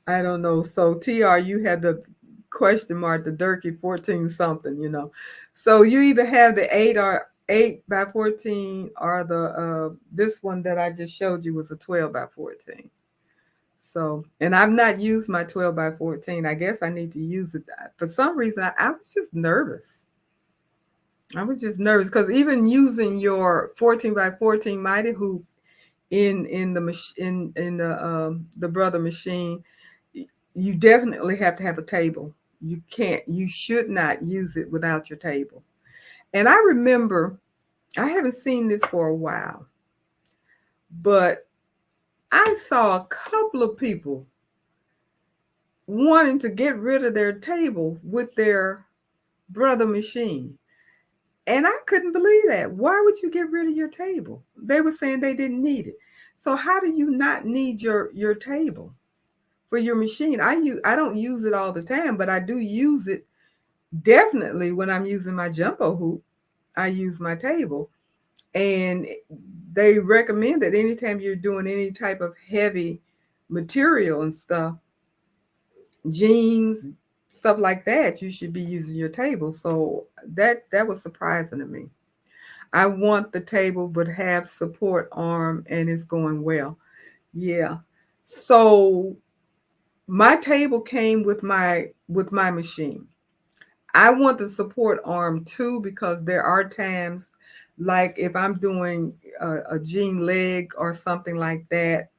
[SPEAKER 1] I don't know. So TR, you had the question mark, the Durkee 14 something. So you either have the 8 by 14 or the this one that I just showed you was a 12 by 14. So, and I've not used my 12 by 14. I guess I need to use it. For some reason, I was just nervous. I was just nervous because even using your 14 by 14 mighty hoop in the machine in the brother machine, you definitely have to have a table. You should not use it without your table. And I remember, I haven't seen this for a while, but I saw a couple of people wanting to get rid of their table with their brother machine. And I couldn't believe that. Why would you get rid of your table? They were saying they didn't need it. So how do you not need your table for your machine? I don't use it all the time, but I do use it definitely when I'm using my jumbo hoop. I use my table. And they recommend that anytime you're doing any type of heavy material and stuff, jeans, stuff like that, you should be using your table. So that was surprising to me. I want the table but have support arm and it's going well. Yeah. So my table came with my machine. I want the support arm too because there are times Like if I'm doing a jean leg or something like that,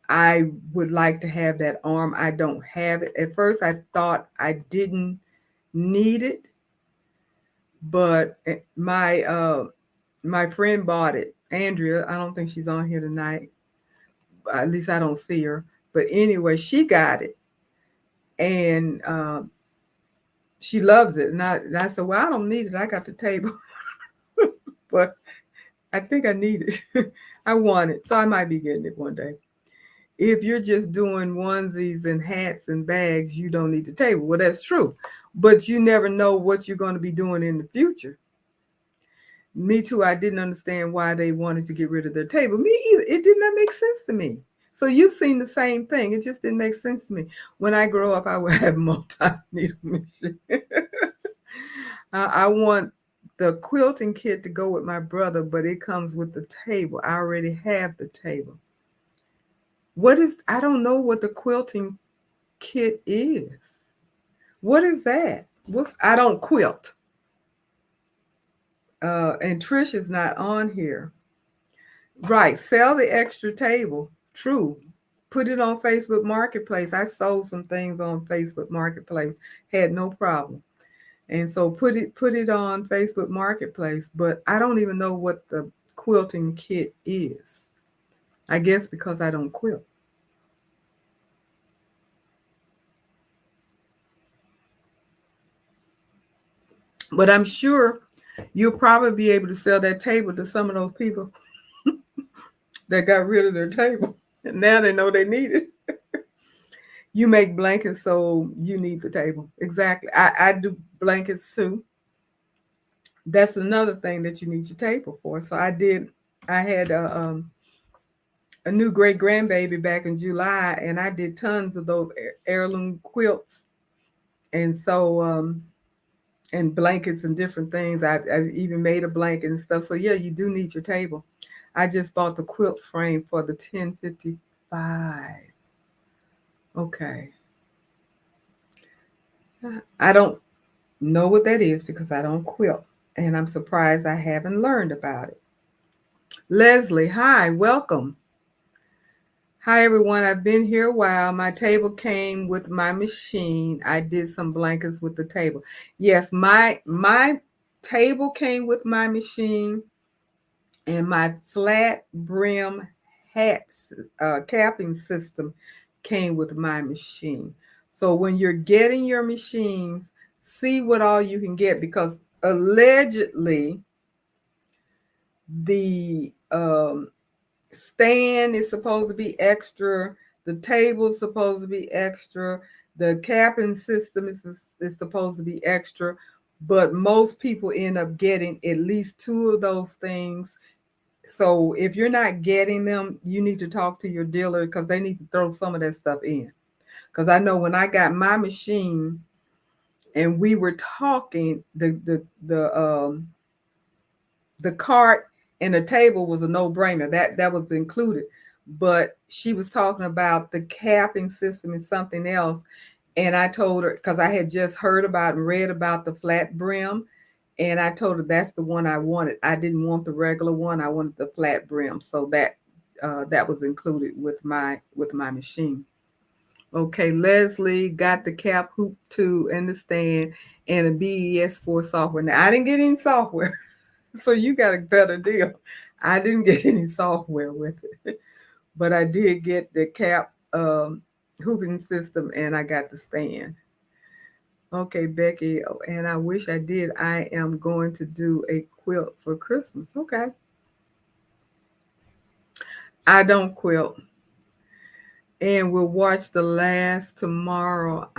[SPEAKER 1] I would like to have that arm. I don't have it. At first, I thought I didn't need it, but my friend bought it. Andrea, I don't think she's on here tonight. At least I don't see her. But anyway, she got it, and she loves it. And I said, well, I don't need it. I got the table, but I think I need it. I want it, so I might be getting it one day. If you're just doing onesies and hats and bags, you don't need the table. Well, that's true, but you never know what you're going to be doing in the future. Me too. I didn't understand why they wanted to get rid of their table. Me either. It did not make sense to me. So you've seen the same thing. It just didn't make sense to me. When I grow up, I will have multi-needle machine. I want the quilting kit to go with my brother, but it comes with the table. I already have the table. I don't know what the quilting kit is. What is that? I don't quilt. And Trish is not on here. Right. Sell the extra table. True. Put it on Facebook Marketplace. I sold some things on Facebook Marketplace. Had no problem. And so put it on Facebook Marketplace. But I don't even know what the quilting kit is. I guess because I don't quilt. But I'm sure you'll probably be able to sell that table to some of those people that got rid of their table. And now they know they need it. You make blankets, so you need the table. Exactly. I do blankets too. That's another thing that you need your table for. So I had a new great grandbaby back in July, and I did tons of those heirloom quilts. And so, and blankets and different things. I even made a blanket and stuff. So yeah, you do need your table. I just bought the quilt frame for the 1055. Okay. I don't know what that is because I don't quilt. And I'm surprised I haven't learned about it. Leslie, hi, welcome. Hi, everyone. I've been here a while. My table came with my machine. I did some blankets with the table. Yes, my table came with my machine, and my flat brim hats capping system came with my machine. So when you're getting your machines, see what all you can get because allegedly the stand is supposed to be extra, the table is supposed to be extra, the capping system is supposed to be extra, but most people end up getting at least two of those things. So if you're not getting them, you need to talk to your dealer because they need to throw some of that stuff in. Because I know when I got my machine and we were talking, the cart and the table was a no-brainer. That was included. But she was talking about the capping system and something else. And I told her, because I had just heard about and read about the flat brim. And I told her that's the one I wanted. I didn't want the regular one. I wanted the flat brim. So that was included with my machine. Okay, Leslie got the cap hoop too and the stand and a BES4 software. Now I didn't get any software. So you got a better deal. I didn't get any software with it, but I did get the cap hooping system and I got the stand. Okay, Becky, and I wish I did. I am going to do a quilt for Christmas. Okay. I don't quilt. And we'll watch the last tomorrow.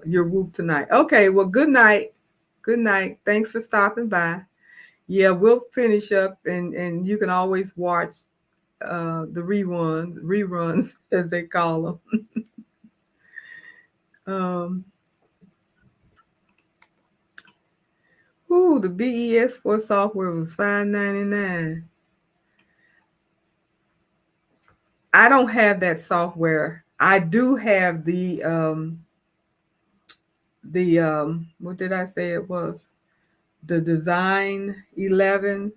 [SPEAKER 1] Your whoop tonight. Okay, well, good night. Good night. Thanks for stopping by. Yeah, we'll finish up and you can always watch the reruns as they call them. The BES4 software was $5.99. I don't have that software. I do have the what did I say it was? the Design 11,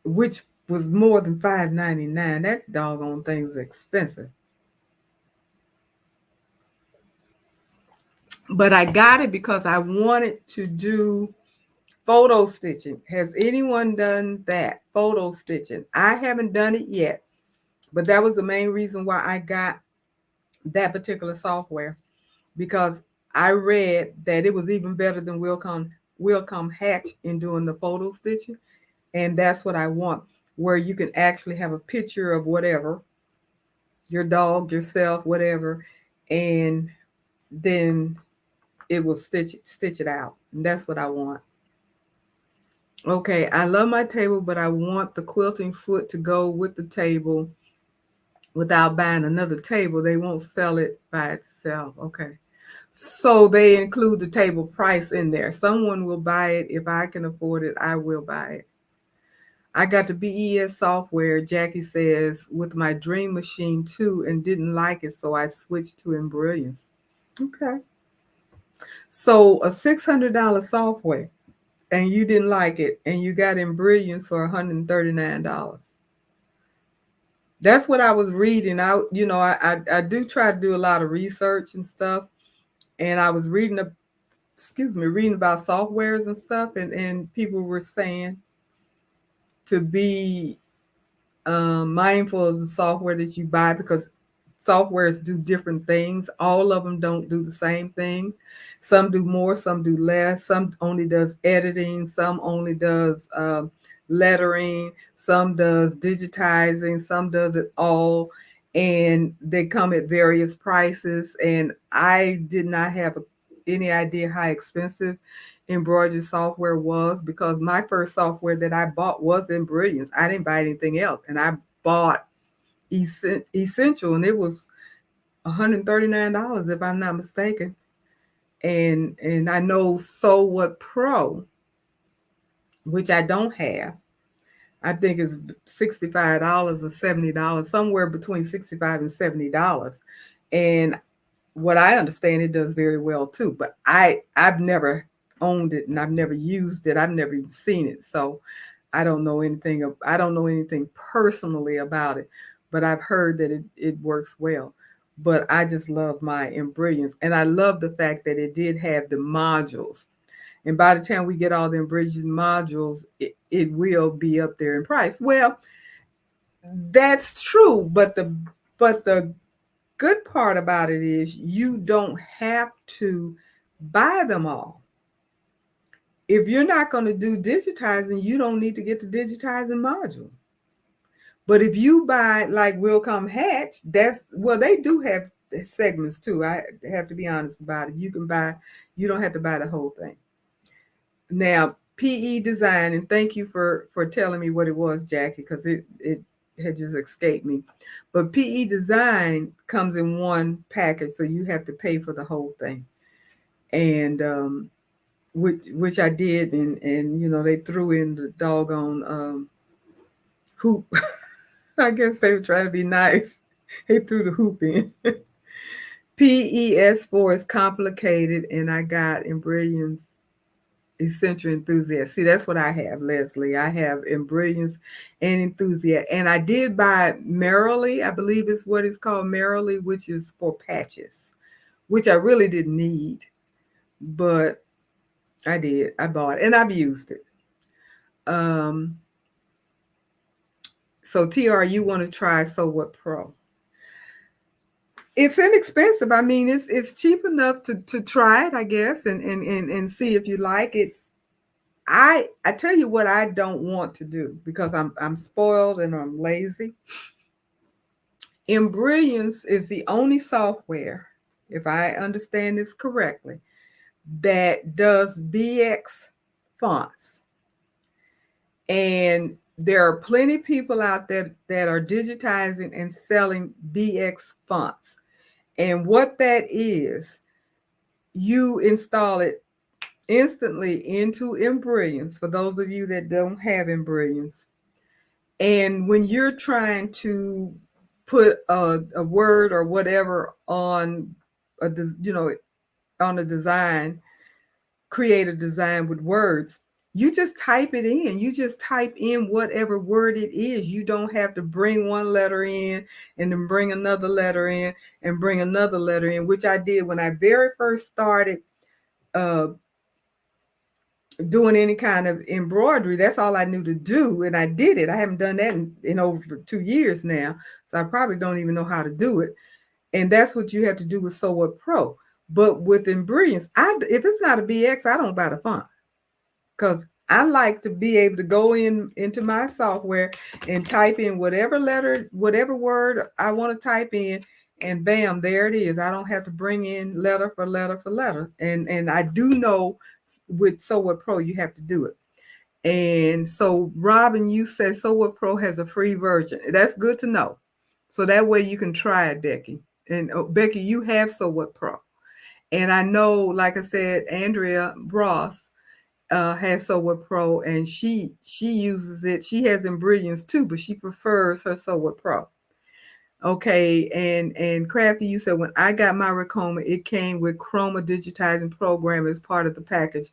[SPEAKER 1] which was more than $5.99. That doggone thing's expensive. But I got it because I wanted to do photo stitching. Has anyone done that? Photo stitching. I haven't done it yet, but that was the main reason why I got that particular software, because I read that it was even better than Willcom Hatch in doing the photo stitching. And that's what I want, where you can actually have a picture of whatever, your dog, yourself, whatever, and then it will stitch it out. And that's what I want. Okay, I love my table, but I want the quilting foot to go with the table without buying another table. They won't sell it by itself. Okay. So they include the table price in there. Someone will buy it. If I can afford it, I will buy it. I got the BES software, Jackie says, with my dream machine too, and didn't like it, so I switched to Embrilliance. Okay. So a $600 software, and you didn't like it, and you got Embrilliance for $139. That's what I was reading. I do try to do a lot of research and stuff, and I was reading about softwares and stuff, and people were saying to be mindful of the software that you buy, because softwares do different things. All of them don't do the same thing. Some do more, some do less. Some only does editing, some only does lettering, some does digitizing, some does it all. And they come at various prices. And I did not have any idea how expensive embroidery software was, because my first software that I bought was Embrilliance. I didn't buy anything else. And I bought Essential, and it was $139 if I'm not mistaken. And I know So What Pro, which I don't have. I think it's $65 or $70, somewhere between $65 and $70. And what I understand, it does very well too. But I've never owned it, and I've never used it. I've never even seen it. So I don't know anything personally about it, but I've heard that it works well. But I just love my Embrilliance, and I love the fact that it did have the modules. And by the time we get all the Embrilliance modules, it will be up there in price. Well, that's true, but the good part about it is you don't have to buy them all. If you're not going to do digitizing, you don't need to get the digitizing module. But if you buy like Willcom Hatch, they do have segments too. I have to be honest about it. You don't have to buy the whole thing. Now, PE Design, and thank you for telling me what it was, Jackie, because it had just escaped me. But PE Design comes in one package, so you have to pay for the whole thing. And which I did, and they threw in the doggone hoop. I guess they were trying to be nice. They threw the hoop in. PES4 is complicated, and I got Embrilliance Essential Enthusiast. See, that's what I have, Leslie. I have Embrilliance and Enthusiast. And I did buy Merrily, I believe is what it's called, Merrily, which is for patches, which I really didn't need. But I did. I bought it, and I've used it. So TR, you want to try So What Pro? It's inexpensive. I mean, it's cheap enough to try it, I guess, and see if you like it. I tell you what I don't want to do, because I'm spoiled and I'm lazy. Embrilliance is the only software, if I understand this correctly, that does BX fonts. And there are plenty of people out there that are digitizing and selling BX fonts. And what that is, you install it instantly into Embrilliance, for those of you that don't have Embrilliance. And when you're trying to put a word or whatever on a design, create a design with words, you just type it in. You just type in whatever word it is. You don't have to bring one letter in and then bring another letter in and bring another letter in, which I did when I very first started uh, doing any kind of embroidery. That's all I knew to do, and I did it. I haven't done that in over 2 years now, so I probably don't even know how to do it. And that's what you have to do with Sew What Pro. But with ingredients, if it's not a BX, I don't buy the font, because I like to be able to go into my software and type in whatever letter, whatever word I want to type in, and bam, there it is. I don't have to bring in letter for letter for letter. And I do know with Sew What Pro you have to do it. And so, Robin, you said Sew What Pro has a free version. That's good to know. So that way you can try it, Becky. And Becky, you have Sew What Pro. And I know, like I said, Andrea Ross has Sew What Pro, and she uses it. She has ingredients too, but she prefers her Sew What Pro. Okay, and Crafty, you said when I got my Ricoma, it came with Chroma digitizing program as part of the package.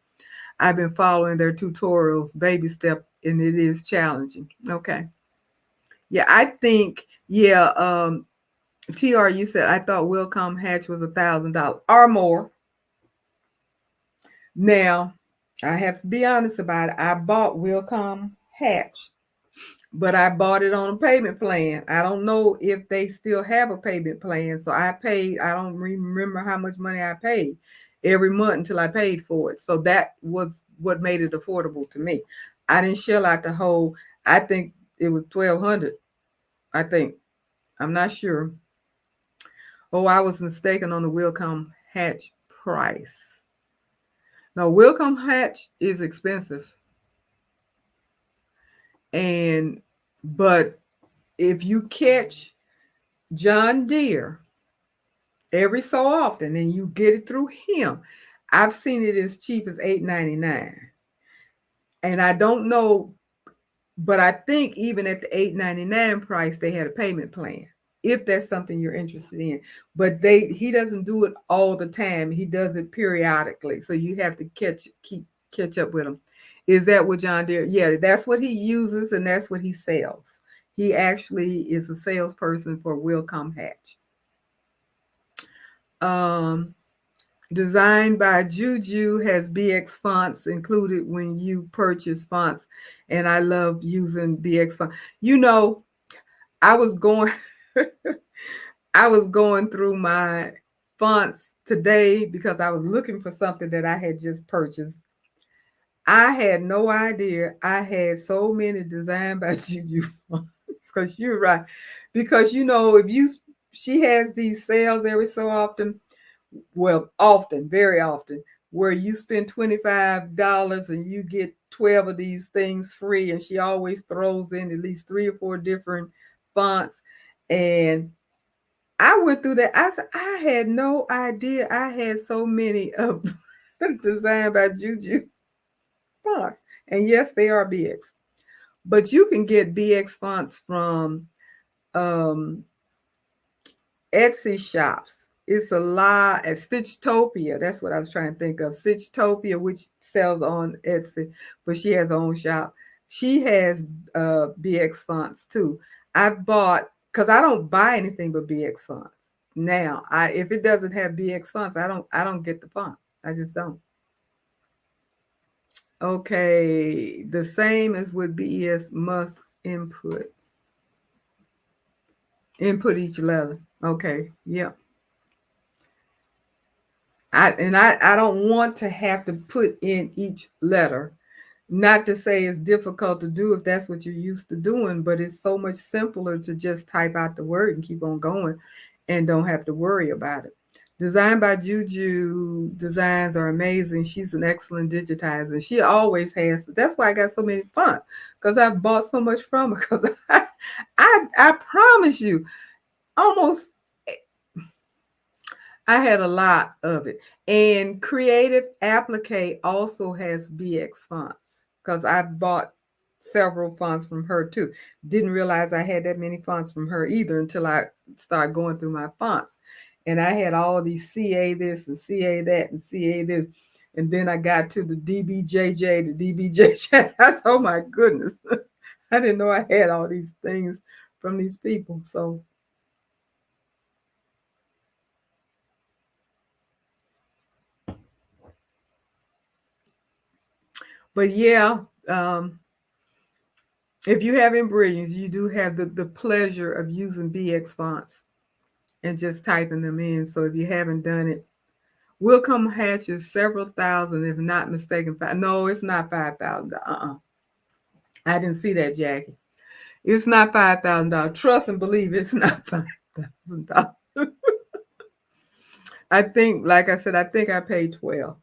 [SPEAKER 1] I've been following their tutorials, baby step, and it is challenging. Okay. Yeah, I think, yeah, TR, you said, I thought Willcom Hatch was $1,000 or more. Now, I have to be honest about it. I bought Willcom Hatch, but I bought it on a payment plan. I don't know if they still have a payment plan. So I don't remember how much money I paid every month until I paid for it. So that was what made it affordable to me. I didn't shell out the whole, I think it was $1,200. I think. I'm not sure. Oh, I was mistaken on the Willcom Hatch price. No, Willcom Hatch is expensive. But if you catch John Deere every so often and you get it through him, I've seen it as cheap as $8.99. And I don't know, but I think even at the $8.99 price, they had a payment plan, if that's something you're interested in. But he doesn't do it all the time. He does it periodically. So you have to catch up with him. Is that what John Deere? Yeah, that's what he uses and that's what he sells. He actually is a salesperson for Willcom Hatch. Designed by Juju has BX fonts included when you purchase fonts. And I love using BX fonts. You know, I was going through my fonts today because I was looking for something that I had just purchased. I had no idea I had so many designed by Juju fonts, because you're right. Because, you know, she has these sales every so often. Well, often, very often, where you spend $25 and you get 12 of these things free. And she always throws in at least 3 or 4 different fonts. And I went through that. I said, I had no idea I had so many of designed by Juju fonts. And yes, they are BX. But you can get BX fonts from Etsy shops. It's a lot at Stitchtopia. That's what I was trying to think of. Stitchtopia, which sells on Etsy, but she has her own shop. She has BX fonts too. I've bought, because I don't buy anything but BX fonts. Now, if it doesn't have BX fonts, I don't get the font. I just don't. Okay, the same as with BES must input each letter. Okay, yep. I don't want to have to put in each letter. Not to say it's difficult to do if that's what you're used to doing, but it's so much simpler to just type out the word and keep on going and don't have to worry about it. Designed by Juju, designs are amazing. She's an excellent digitizer. She always has. That's why I got so many fonts, because I've bought so much from her. Because I promise you, almost I had a lot of it. And Creative Applique also has BX fonts, because I bought several fonts from her too. Didn't realize I had that many fonts from her either until I started going through my fonts. And I had all these CA this and CA that and CA this. And then I got to the DBJJ, the DBJJ. I said, oh my goodness. I didn't know I had all these things from these people. So, but yeah, if you have embryons, you do have the pleasure of using BX fonts and just typing them in. So if you haven't done it, Will Come Hatch is several thousand, if not mistaken. No, it's not 5,000. I didn't see that, Jackie. It's not $5,000. Trust and believe it's not $5,000. I think, like I said, I think I paid 12,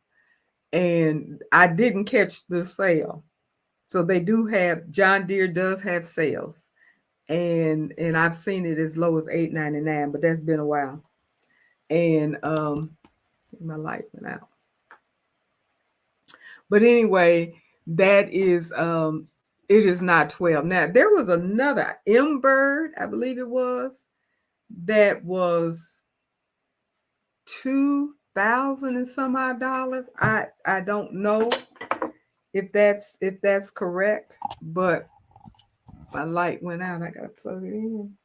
[SPEAKER 1] and I didn't catch the sale. So they do have, John Deere does have sales, and I've seen it as low as $8.99, but that's been a while. And my light went out. But anyway, that is it is not 12. Now there was another M-Bird, I believe it was, that was 2,000 and some odd dollars. I don't know if that's correct, but my light went out. I gotta plug it in.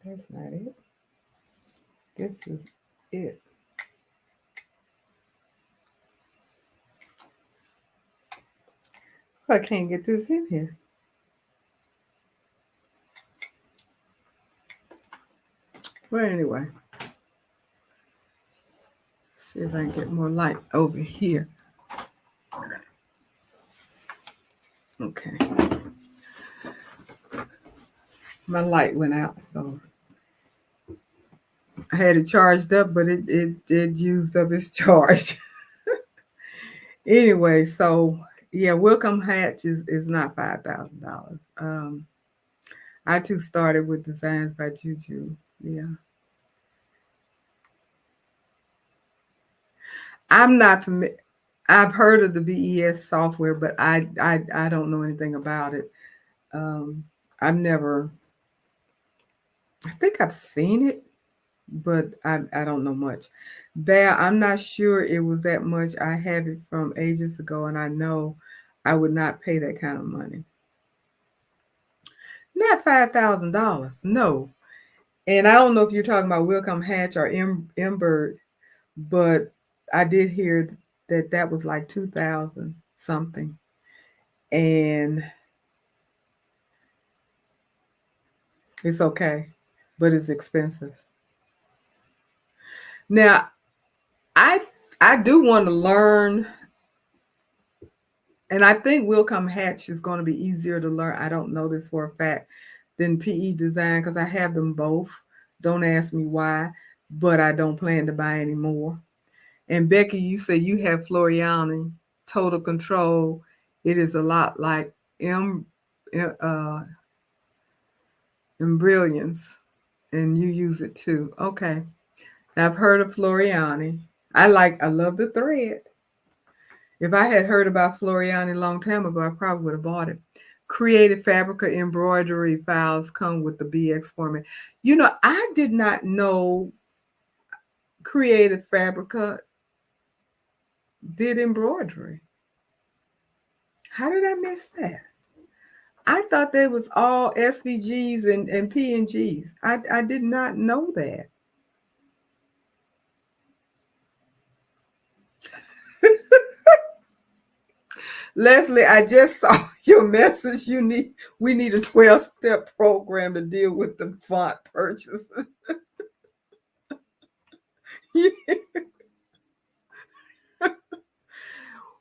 [SPEAKER 1] That's not it. This is it. I can't get this in here. Well, anyway, see if I can get more light over here. Okay. My light went out, so I had it charged up, but it used up its charge. Anyway, so yeah, Welcome Hatch is not $5,000. I too started with Designs by Juju. Yeah. I'm not familiar. I've heard of the BES software, but I don't know anything about it. I've never. I think I've seen it, but I don't know much. There, I'm not sure it was that much. I have it from ages ago, and I know I would not pay that kind of money. Not $5,000, no. And I don't know if you're talking about Welcome Hatch or M-Bird, but I did hear that was like 2,000 something, and it's okay, but it's expensive. Now, I I do want to learn, and I think Welcome Hatch is going to be easier to learn. I don't know this for a fact than PE Design because I have them both. Don't ask me why, but I don't plan to buy any more. And Becky, you say you have Floriani Total Control. It is a lot like uh, Brilliance, and you use it too. Okay, now, I've heard of Floriani. I love the thread. If I had heard about Floriani a long time ago, I probably would have bought it. Creative Fabrica embroidery files come with the BX format. You know, I did not know Creative Fabrica did embroidery. How did I miss that? I thought they was all SVGs and PNGs. I did not know that. Leslie, I just saw your message. We need a 12-step program to deal with the font purchase.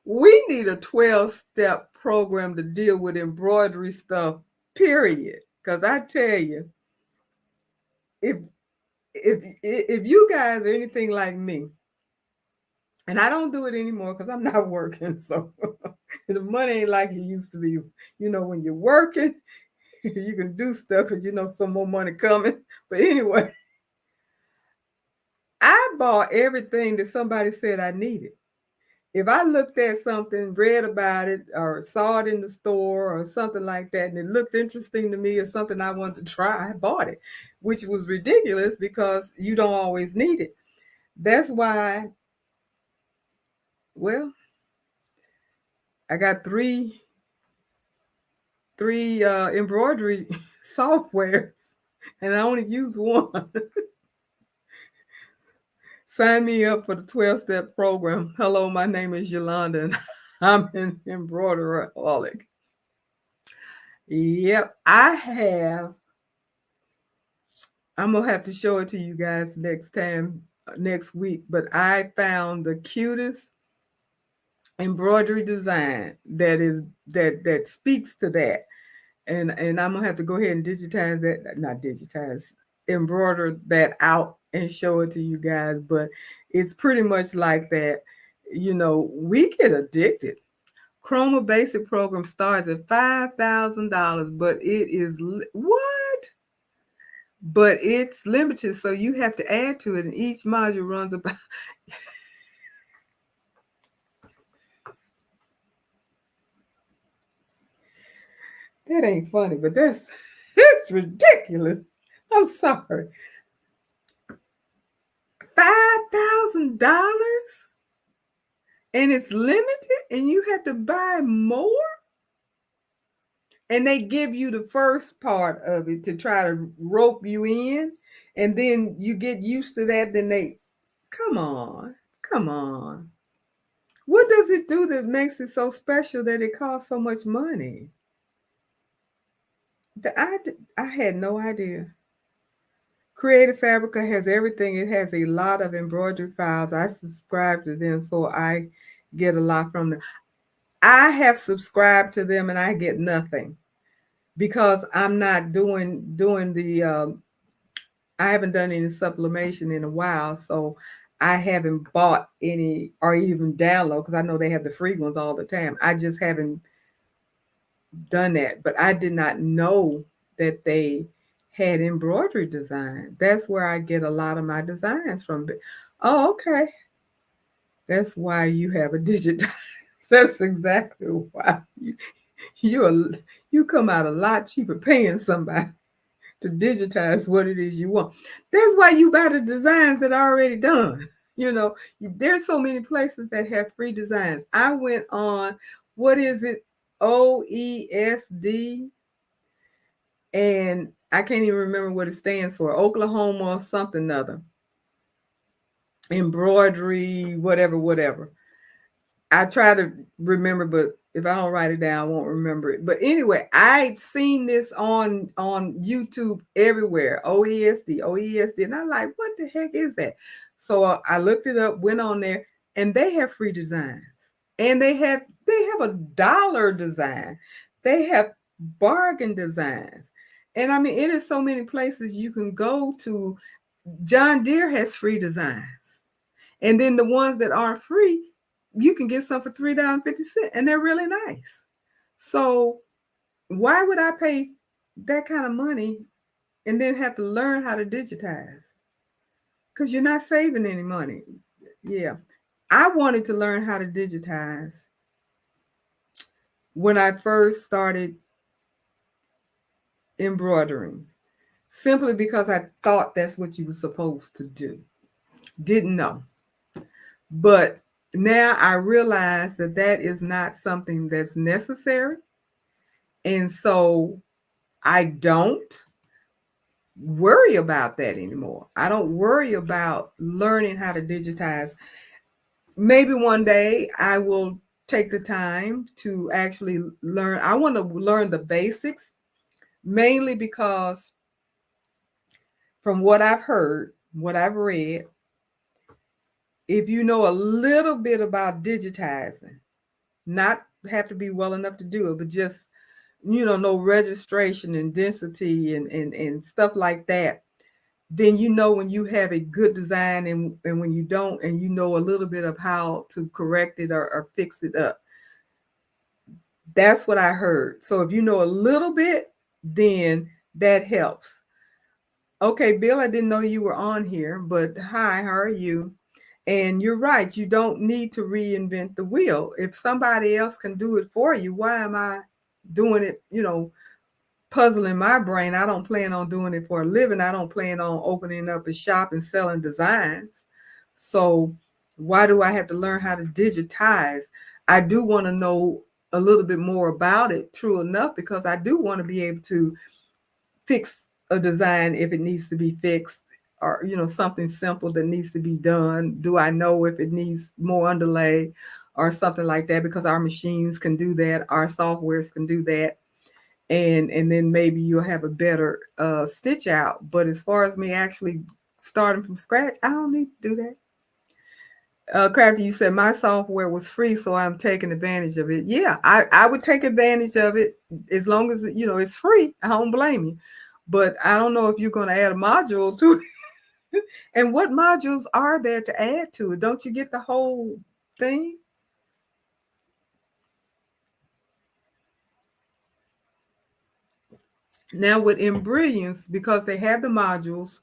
[SPEAKER 1] We need a 12-step program to deal with embroidery stuff, period. Because I tell you, if if you guys are anything like me, and I don't do it anymore because I'm not working, so the money ain't like it used to be. You know, when you're working, you can do stuff because you know some more money coming. But anyway, I bought everything that somebody said I needed. if I looked at something, read about it, or saw it in the store or something like that, and it looked interesting to me or something I wanted to try, I bought it, which was ridiculous because you don't always need it. That's why, well, I got three embroidery softwares, and I only use one. Sign me up for the 12-step program. Hello, my name is Yolanda, and I'm an embroideraholic. Yep, I have. I'm gonna have to show it to you guys next time, next week. But I found the cutest embroidery design that speaks to that, and I'm gonna have to go ahead and digitize that, not digitize, embroider that out and show it to you guys. But it's pretty much like that. We get addicted. Chroma Basic program starts at $5,000, but it is what? But it's limited, so you have to add to it, and each module runs about. That ain't funny, but that's ridiculous. I'm sorry. $5,000, and it's limited, and you have to buy more. And they give you the first part of it to try to rope you in, and then you get used to that. Then they, come on, come on. What does it do that makes it so special that it costs so much money? I had no idea. Creative Fabrica has everything. It has a lot of embroidery files. I subscribe to them, so I get a lot from them. I have subscribed to them and I get nothing because I'm not doing the. I haven't done any sublimation in a while, so I haven't bought any or even download because I know they have the free ones all the time. I just haven't done that, but I did not know that they had embroidery design. That's where I get a lot of my designs from. Oh, okay. That's why you have a digitized. That's exactly why you come out a lot cheaper paying somebody to digitize what it is you want. That's why you buy the designs that are already done. There's so many places that have free designs. I went on, what is it? OESD, and I can't even remember what it stands for. Oklahoma or something other. Embroidery, whatever. I try to remember, but if I don't write it down, I won't remember it. But anyway, I've seen this on YouTube everywhere. OESD, and I'm like, what the heck is that? So I looked it up, went on there, and they have free designs, and they have a dollar design, they have bargain designs, and I mean, it is so many places you can go to. John Deere has free designs, and then the ones that aren't free, you can get some for $3.50, and they're really nice. So why would I pay that kind of money and then have to learn how to digitize? Because you're not saving any money. Yeah. I wanted to learn how to digitize when I first started embroidering, simply because I thought that's what you were supposed to do. Didn't know. But now I realize that that is not something that's necessary. And so I don't worry about that anymore. I don't worry about learning how to digitize. Maybe one day I will take the time to actually learn. I want to learn the basics, mainly because from what I've heard, what I've read, if you know a little bit about digitizing, not have to be well enough to do it, but just, know registration and density and stuff like that, then when you have a good design and when you don't, and you know a little bit of how to correct it or fix it up. That's what I heard. So if you know a little bit, then that helps. Okay, Bill, I didn't know you were on here, but hi, how are you? And you're right, you don't need to reinvent the wheel. If somebody else can do it for you, why am I doing it, puzzling my brain? I don't plan on doing it for a living. I don't plan on opening up a shop and selling designs. So why do I have to learn how to digitize? I do want to know a little bit more about it, true enough, because I do want to be able to fix a design if it needs to be fixed, or something simple that needs to be done. Do I know if it needs more underlay or something like that? Because our machines can do that, our softwares can do that, and then maybe you'll have a better stitch out. But as far as me actually starting from scratch, I don't need to do that. Crafty, you said my software was free, so I'm taking advantage of it. Yeah, I would take advantage of it as long as it's free. I don't blame you, but I don't know if you're going to add a module to it. And what modules are there to add to it? Don't you get the whole thing? Now with Embrilliance, because they have the modules,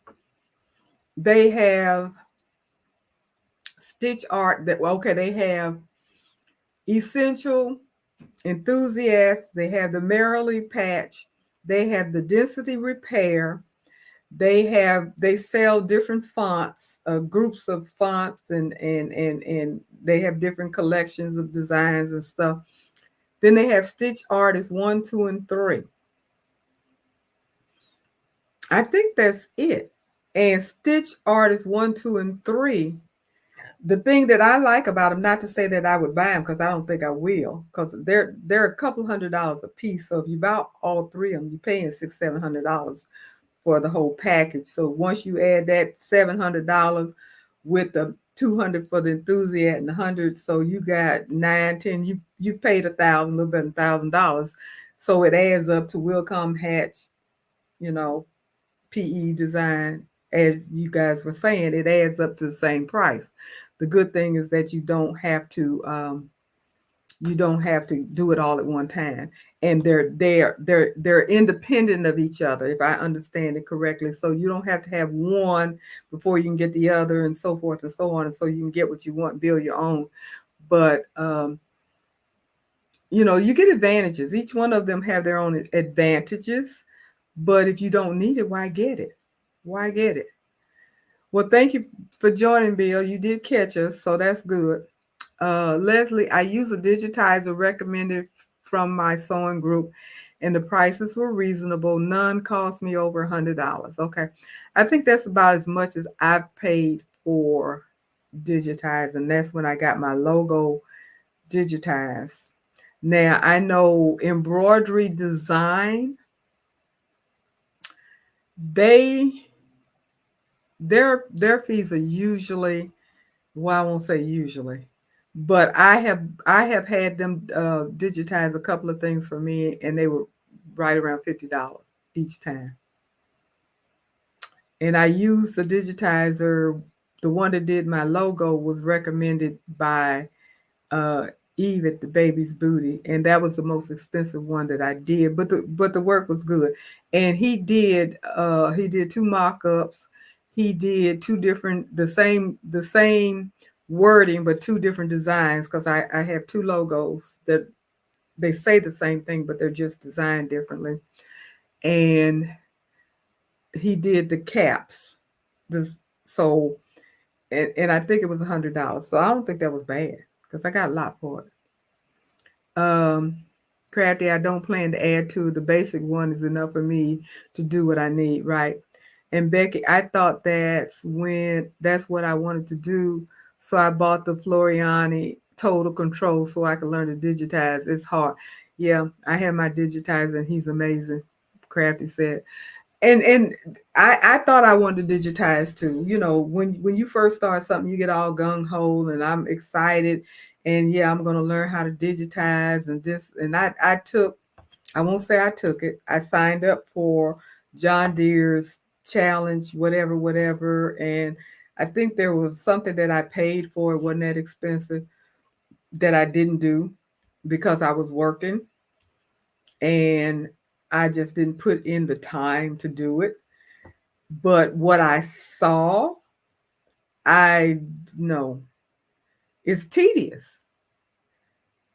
[SPEAKER 1] they have stitch art that they have essential, enthusiasts, they have the merrily patch, they have the density repair, they sell different fonts, groups of fonts, and they have different collections of designs and stuff. Then they have Stitch Artist 1, 2, and 3. I think that's it. And Stitch Artist 1, 2, and 3, the thing that I like about them, not to say that I would buy them, because I don't think I will, because they're a couple $100s a piece. So if you buy all three of them, you're paying $600-700 for the whole package. So once you add that $700 with the 200 for the enthusiast and 100, so you got 9, 10. You paid $1,000, a little bit of $1,000. So it adds up to Wilcom Hatch, PE design. As you guys were saying, it adds up to the same price. The good thing is that you don't have to do it all at one time, and they're independent of each other, if I understand it correctly. So you don't have to have one before you can get the other, and so forth and so on, and so you can get what you want and build your own. But you get advantages. Each one of them have their own advantages, but if you don't need it, why get it? Well, thank you for joining, Bill. You did catch us, so that's good. Leslie, I use a digitizer recommended from my sewing group, and the prices were reasonable. None cost me over $100. Okay. I think that's about as much as I've paid for digitizing. That's when I got my logo digitized. Now, I know embroidery design, their fees are usually, well, I won't say usually, but I have had them digitize a couple of things for me, and they were right around $50 each time. And I used the digitizer. The one that did my logo was recommended by uh, Eve at the Baby's Booty, and that was the most expensive one that I did. But the work was good. And he did two mock-ups. He did two different, the same wording, but two different designs, because I have two logos that they say the same thing, but they're just designed differently. And he did the caps. This so and I think it was $100. So I don't think that was bad, because I got a lot for it. Crafty, I don't plan to add to. The basic one is enough for me to do what I need, right? And Becky, I thought that's what I wanted to do. So I bought the Floriani Total Control so I could learn to digitize. It's hard. Yeah, I have my digitizer, and he's amazing, Crafty said. And I thought I wanted to digitize too. When you first start something, you get all gung ho, and I'm excited, and yeah, I'm going to learn how to digitize and this. And I won't say I took it. I signed up for John Deere's challenge, whatever, and I think there was something that I paid for. It wasn't that expensive, that I didn't do because I was working, and I just didn't put in the time to do it. But what I saw I know it's tedious.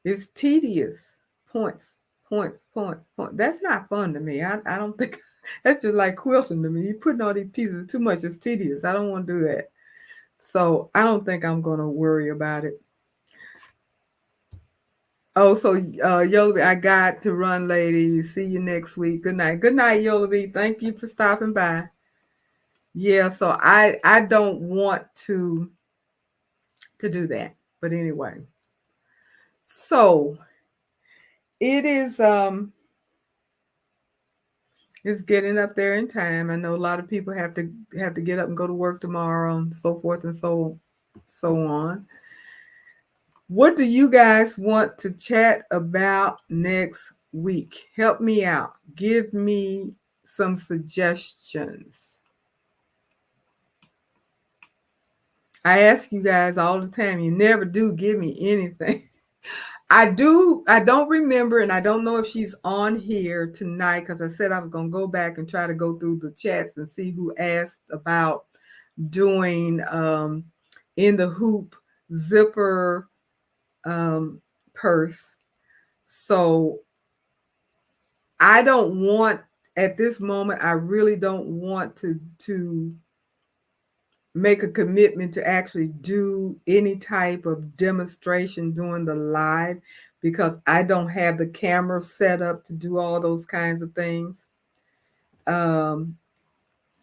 [SPEAKER 1] It's tedious. Points, points, points, points. That's not fun to me. I don't think that's just like quilting to me. You're putting all these pieces too much. It's tedious. I don't want to do that. So I don't think I'm going to worry about it. Oh, so Yolabi, I got to run, ladies. See you next week. Good night. Good night, Yolabi. Thank you for stopping by. Yeah, so I don't want to do that. But anyway. So it is it's getting up there in time. I know a lot of people have to get up and go to work tomorrow and so forth and so on. What do you guys want to chat about next week? Help me out. Give me some suggestions. I ask you guys all the time. You never do give me anything. I don't remember, and I don't know if she's on here tonight because I said I was going to go back and try to go through the chats and see who asked about doing in the hoop zipper purse. So I don't want, at this moment, I really don't want to make a commitment to actually do any type of demonstration during the live because I don't have the camera set up to do all those kinds of things. Who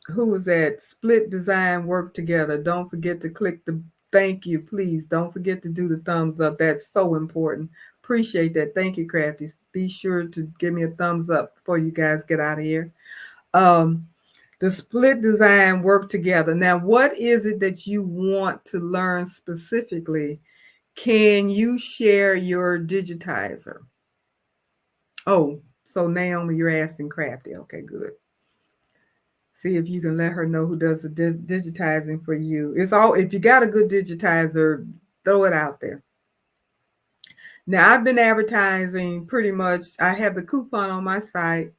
[SPEAKER 1] was that? Split design work together. Don't forget to click the thank you, please. Don't forget to do the thumbs up. That's so important. Appreciate that. Thank you, Crafty. Be sure to give me a thumbs up before you guys get out of here. The split design work together. Now, what is it that you want to learn specifically? Can you share your digitizer? Oh, so Naomi, you're asking Crafty. Okay, good. See if you can let her know who does the digitizing for you. It's all, if you got a good digitizer, throw it out there. Now, I've been advertising pretty much. I have the coupon on my site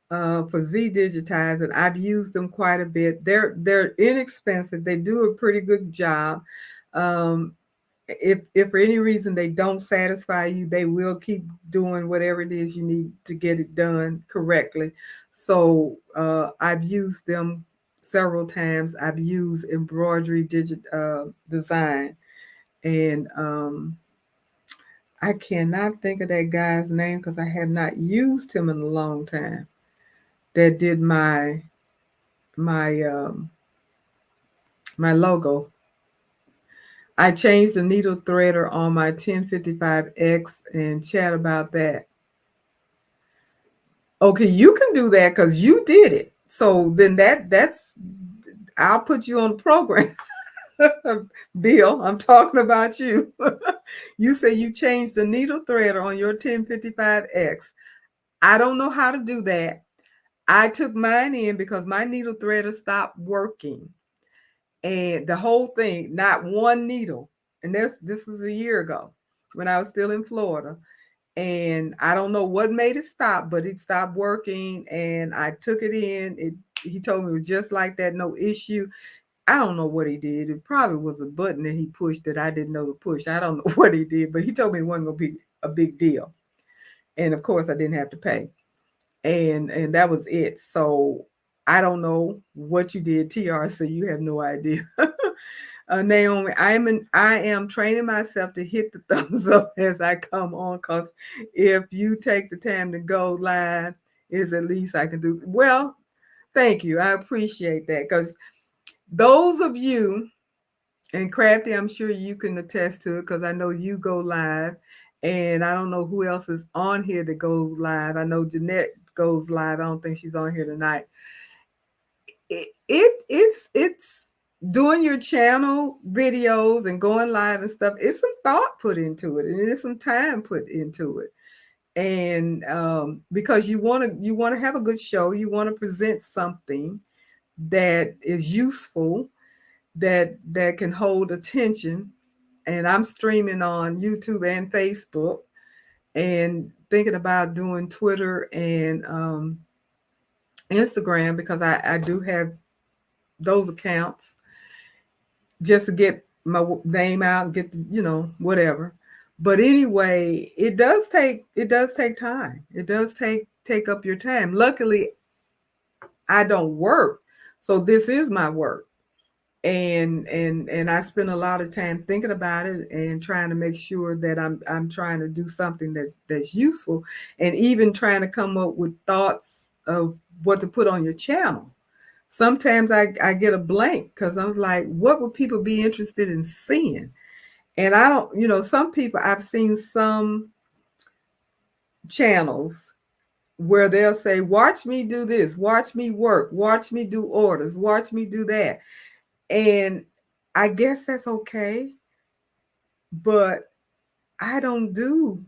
[SPEAKER 1] for Z Digitize, and I've used them quite a bit. They're inexpensive. They do a pretty good job. If for any reason they don't satisfy you, they will keep doing whatever it is you need to get it done correctly. So I've used them several times. I've used embroidery design, and I cannot think of that guy's name because I have not used him in a long time. That did my logo. I changed the needle threader on my 1055X and chat about that. Okay, you can do that because you did it. So then that's I'll put you on the program. Bill, I'm talking about you. You say you changed the needle threader on your 1055X. I don't know how to do that. I took mine in because my needle threader stopped working. And the whole thing, not one needle. And this was a year ago when I was still in Florida. And I don't know what made it stop, but it stopped working. And I took it in. He told me it was just like that, no issue. I don't know what he did. It probably was a button that he pushed that I didn't know to push. I don't know what he did, but he told me it wasn't going to be a big deal. And of course, I didn't have to pay. And that was it. So I don't know what you did, TR, so you have no idea. Naomi, I am training myself to hit the thumbs up as I come on, because if you take the time to go live, is at least I can do. Well, thank you. I appreciate that, because those of you, and Crafty, I'm sure you can attest to it because I know you go live, and I don't know who else is on here that goes live. I know Jeanette goes live. I don't think she's on here tonight. It's doing your channel videos and going live and stuff. It's some thought put into it, and there's some time put into it. And because you want to have a good show, you want to present something that is useful, that can hold attention. And I'm streaming on YouTube and Facebook, and thinking about doing Twitter and Instagram, because I do have those accounts. just to get my name out, get the, whatever. But anyway, it does take time. It does take up your time. Luckily, I don't work, so this is my work. And I spend a lot of time thinking about it and trying to make sure that I'm trying to do something that's useful, and even trying to come up with thoughts of what to put on your channel. Sometimes I get a blank because I'm like, what would people be interested in seeing? And I don't, some people, I've seen some channels where they'll say, watch me do this, watch me work, watch me do orders, watch me do that. And I guess that's okay, but I don't do.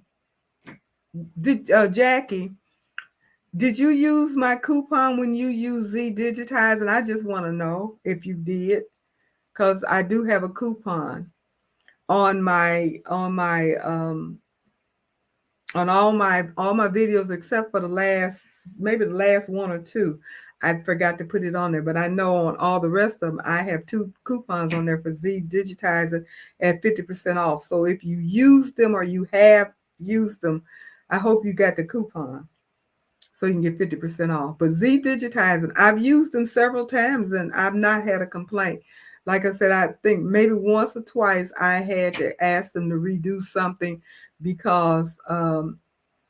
[SPEAKER 1] Jackie, did you use my coupon when you use Z Digitize? And I just want to know if you did, because I do have a coupon on all my videos except for maybe the last one or two. I forgot to put it on there, but I know on all the rest of them, I have 2 coupons on there for Z Digitizer at 50% off. So if you use them or you have used them, I hope you got the coupon so you can get 50% off. But Z Digitizing, I've used them several times and I've not had a complaint. Like I said, I think maybe once or twice I had to ask them to redo something because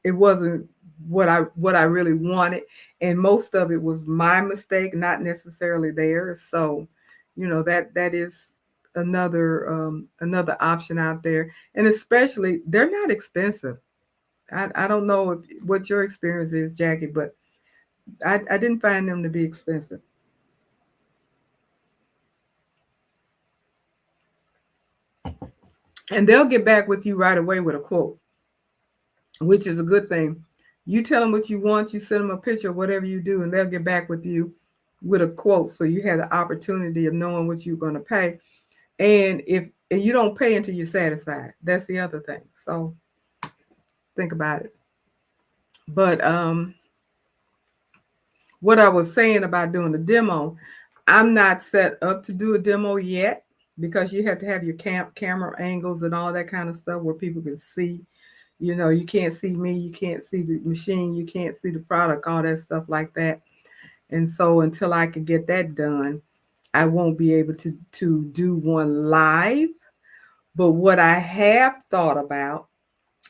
[SPEAKER 1] it wasn't what I really wanted, and most of it was my mistake, not necessarily theirs. So, that is another option out there, and especially they're not expensive. I don't know what your experience is, Jackie, but I didn't find them to be expensive. And they'll get back with you right away with a quote, which is a good thing. You tell them what you want, you send them a picture, whatever you do, and they'll get back with you with a quote. So you have the opportunity of knowing what you're going to pay. And you don't pay until you're satisfied. That's the other thing. So think about it. But what I was saying about doing a demo, I'm not set up to do a demo yet because you have to have your camera angles and all that kind of stuff where people can see. You can't see me, you can't see the machine, you can't see the product, all that stuff like that. And so until I can get that done, I won't be able to do one live. But what I have thought about,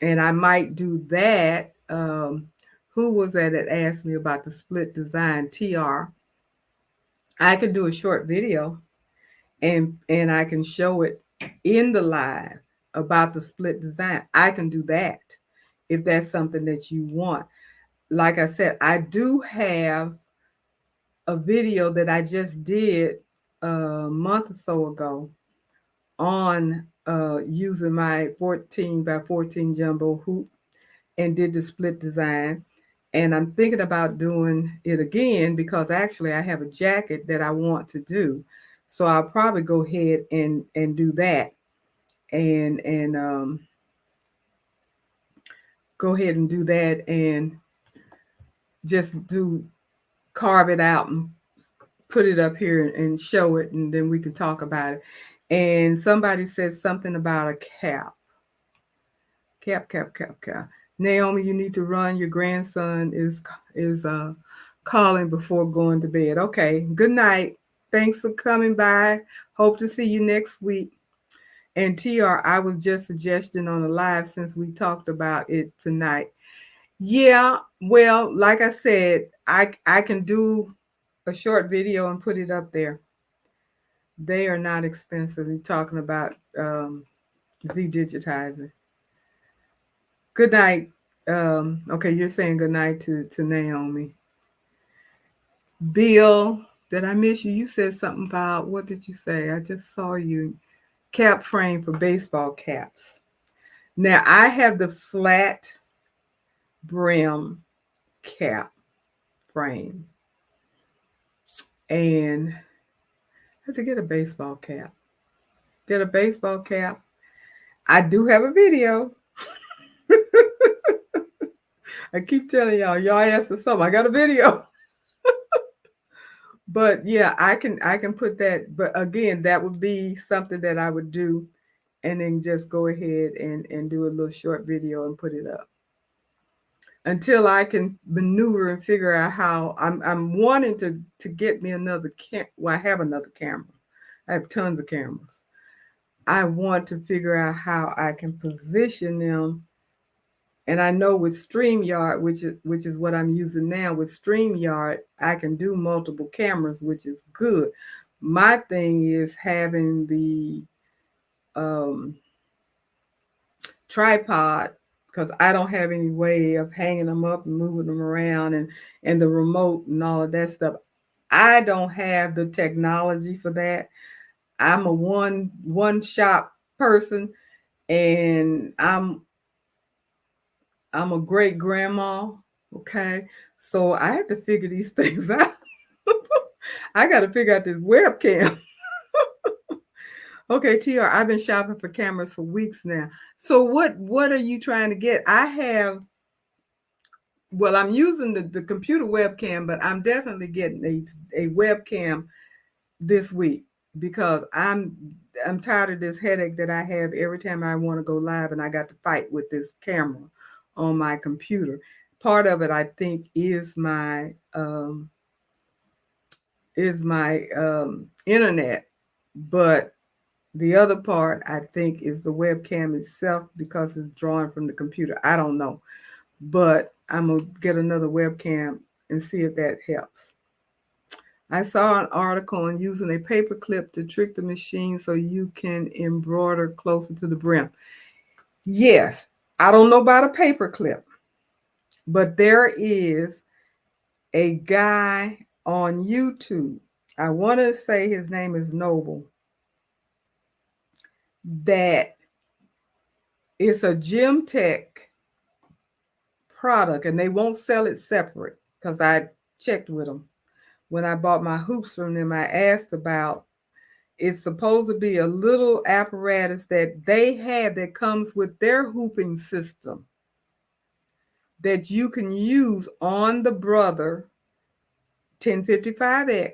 [SPEAKER 1] and I might do that, who was that asked me about the split design, TR? I could do a short video and I can show it in the live about the split design. I can do that if that's something that you want. Like I said, I do have a video that I just did a month or so ago on using my 14 by 14 jumbo hoop and did the split design. And I'm thinking about doing it again because actually I have a jacket that I want to do. So I'll probably go ahead and do that and go ahead and do that and just carve it out and put it up here and show it, and then we can talk about it. And somebody said something about a cap. Cap. Naomi, you need to run. Your grandson is calling before going to bed. Okay. Good night. Thanks for coming by. Hope to see you next week. And TR, I was just suggesting on the live since we talked about it tonight. Yeah, well, like I said, I can do a short video and put it up there. They are not expensive. You're talking about Z Digitizing. Good night. Okay, you're saying good night to Naomi. Bill, did I miss you? You said something about, what did you say? I just saw you. Cap frame for baseball caps. Now, I have the flat brim cap frame. And I have to get a baseball cap. Get a baseball cap. I do have a video. I keep telling y'all asked for something. I got a video. But yeah, I can put that. But again, that would be something that I would do, and then just go ahead and do a little short video and put it up until I can maneuver and figure out how. I'm wanting to get me another Well, I have another camera. I have tons of cameras. I want to figure out how I can position them. And I know with StreamYard, which is what I'm using now, with StreamYard, I can do multiple cameras, which is good. My thing is having the um, tripod, because I don't have any way of hanging them up and moving them around, and the remote and all of that stuff. I don't have the technology for that. I'm a one shop person, and I'm a great grandma. Okay. So I have to figure these things out. I got to figure out this webcam. Okay, TR, I've been shopping for cameras for weeks now. So what are you trying to get? I'm using the computer webcam, but I'm definitely getting a webcam this week, because I'm tired of this headache that I have every time I want to go live, and I got to fight with this camera on my computer. Part of it, I think, is my internet, but the other part, I think, is the webcam itself, because it's drawn from the computer. I don't know, but I'm gonna get another webcam and see if that helps. I saw an article on using a paper clip to trick the machine so you can embroider closer to the brim. Yes, I don't know about a paper clip, but there is a guy on YouTube. I want to say his name is Noble. That is a gym tech product, and they won't sell it separate, because I checked with them. When I bought my hoops from them, I asked about. It's supposed to be a little apparatus that they have that comes with their hooping system that you can use on the Brother 1055X,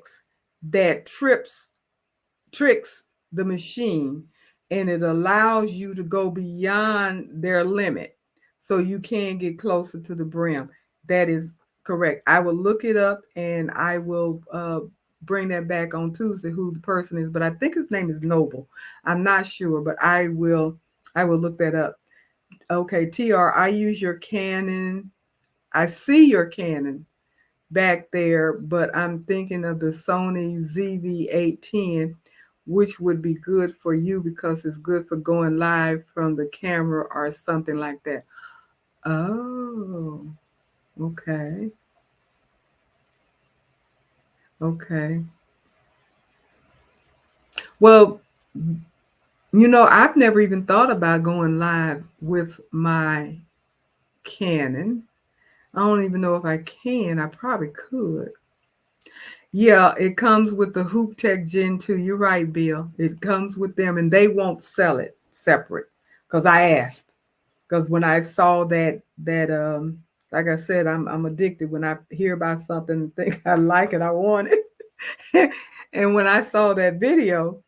[SPEAKER 1] that tricks the machine, and it allows you to go beyond their limit so you can get closer to the brim. That is correct. I will look it up, and I will bring that back on Tuesday, who the person is, but I think his name is Noble. I'm not sure, but I will look that up. Okay, TR, I use your Canon. I see your Canon back there, but I'm thinking of the Sony ZV-810, which would be good for you because it's good for going live from the camera or something like that. Oh, okay. Okay. Well, I've never even thought about going live with my Canon. I don't even know if I can. I probably could. Yeah, it comes with the Hoop Tech Gen 2. You're right, Bill. It comes with them, and they won't sell it separate, because I asked. Because when I saw that like I said, I'm addicted. When I hear about something and think I like it, I want it. And when I saw that video,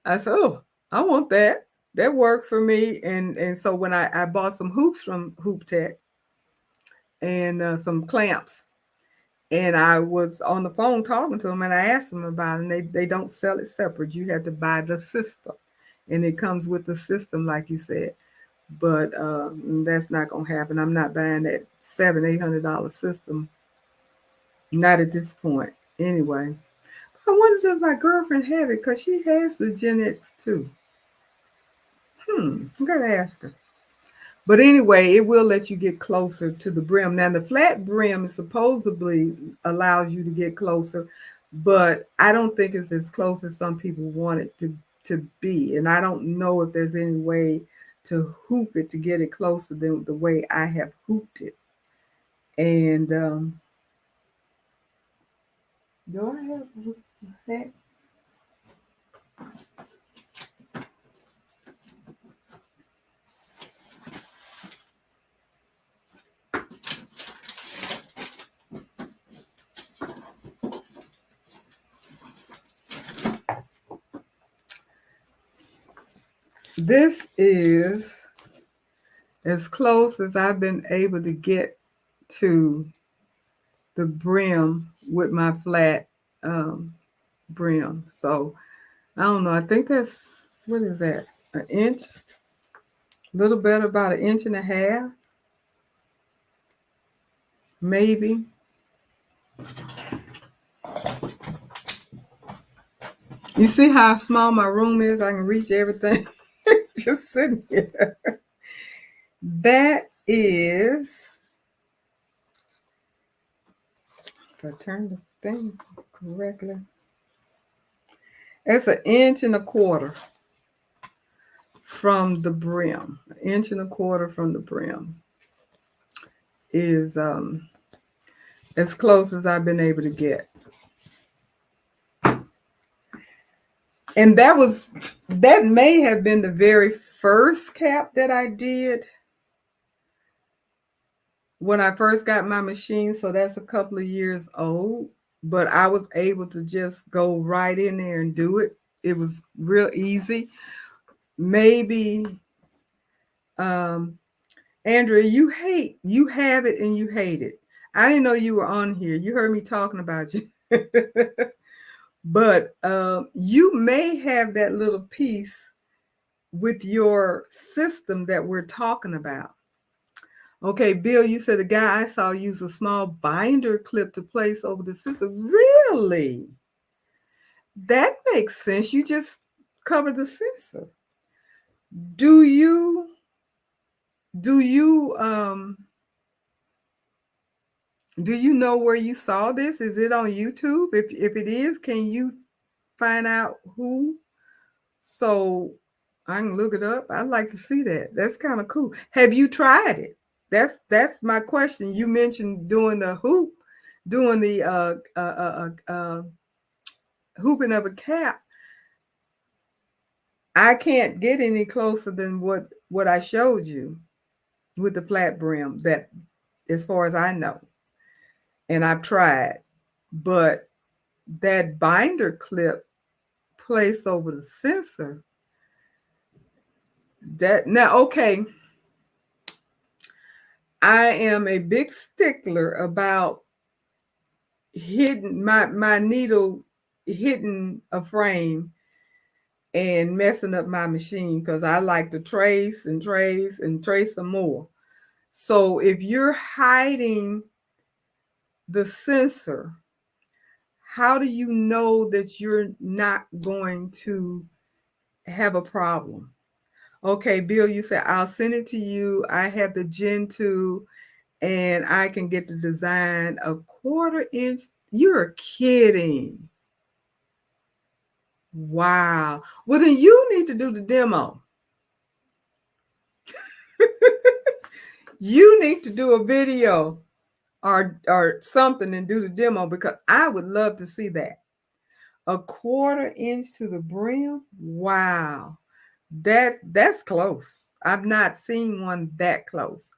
[SPEAKER 1] I said, "Oh, I want that. That works for me." And so when I bought some hoops from Hoop Tech, and some clamps, and I was on the phone talking to them, and I asked them about it, and they don't sell it separate. You have to buy the system, and it comes with the system, like you said. But that's not gonna happen. I'm not buying that $700-800 system. Not at this point. Anyway, I wonder, does my girlfriend have it? Because she has the Gen X too. I gotta ask her. But anyway, it will let you get closer to the brim. Now, the flat brim is supposedly allows you to get closer, but I don't think it's as close as some people want it to be. And I don't know if there's any way to hoop it to get it closer than the way I have hooped it. And do I have that? This is as close as I've been able to get to the brim with my flat brim. So I don't know. I think that's, what is that? An inch? A little better, about an inch and a half, maybe. You see how small my room is? I can reach everything just sitting here. That is, if I turn the thing correctly, it's an inch and a quarter from the brim. An inch and a quarter from the brim is as close as I've been able to get. And that may have been the very first cap that I did when I first got my machine. So that's a couple of years old, but I was able to just go right in there and do it. It was real easy. Maybe, Andrea, you have it and you hate it. I didn't know you were on here. You heard me talking about you. But you may have that little piece with your system that we're talking about. Okay, Bill, you said the guy I saw use a small binder clip to place over the system. Really? That makes sense. You just cover the sensor. Do you do you know where you saw this? Is it on YouTube? If it is, can you find out who? So I can look it up. I'd like to see that. That's kind of cool. Have you tried it? That's my question. You mentioned doing the hoop, doing the hooping of a cap. I can't get any closer than what I showed you with the flat brim, that as far as I know. And I've tried, but that binder clip placed over the sensor, that now, okay, I am a big stickler about hitting my needle hitting a frame and messing up my machine, because I like to trace and trace and trace some more. So if you're hiding the sensor, how do you know that you're not going to have a problem? Okay, Bill, you said I'll send it to you. I have the Gen 2 and I can get the design a 1/4 inch. You're kidding. Wow. Well, then you need to do the demo. You need to do a video or something and do the demo, because I would love to see that. A 1/4 inch to the brim. Wow. That's close. I've not seen one that close.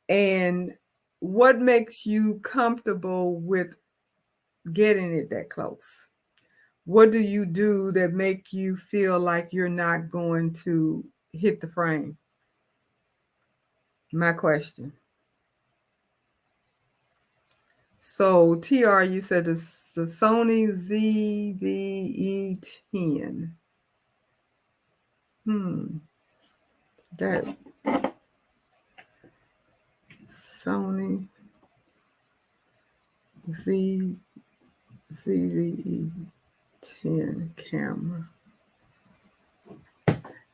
[SPEAKER 1] And what makes you comfortable with getting it that close? What do you do that make you feel like you're not going to hit the frame? My question. So TR, you said the Sony ZV-E10. That Sony ZV-E10 camera.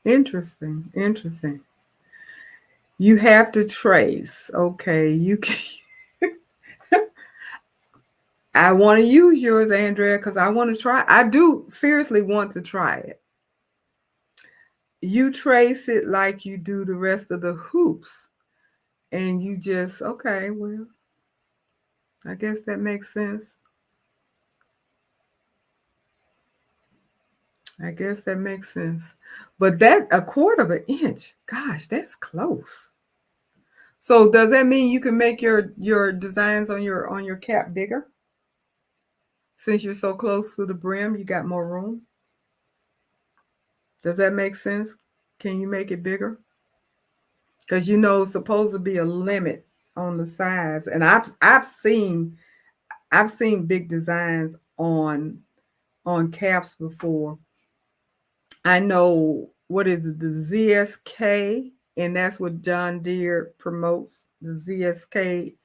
[SPEAKER 1] Interesting. You have to trace. Okay, you can. I want to use yours, Andrea, because I want to try. I do seriously want to try it. You trace it like you do the rest of the hoops. And you just, okay, well, I guess that makes sense. But that 1/4 inch, gosh, that's close. So does that mean you can make your designs on your cap bigger? Since you're so close to the brim, you got more room. Does that make sense? Can you make it bigger? Because you know it's supposed to be a limit on the size. And I've seen big designs on caps before. I know what is it, the ZSK, and that's what John Deere promotes. The ZSK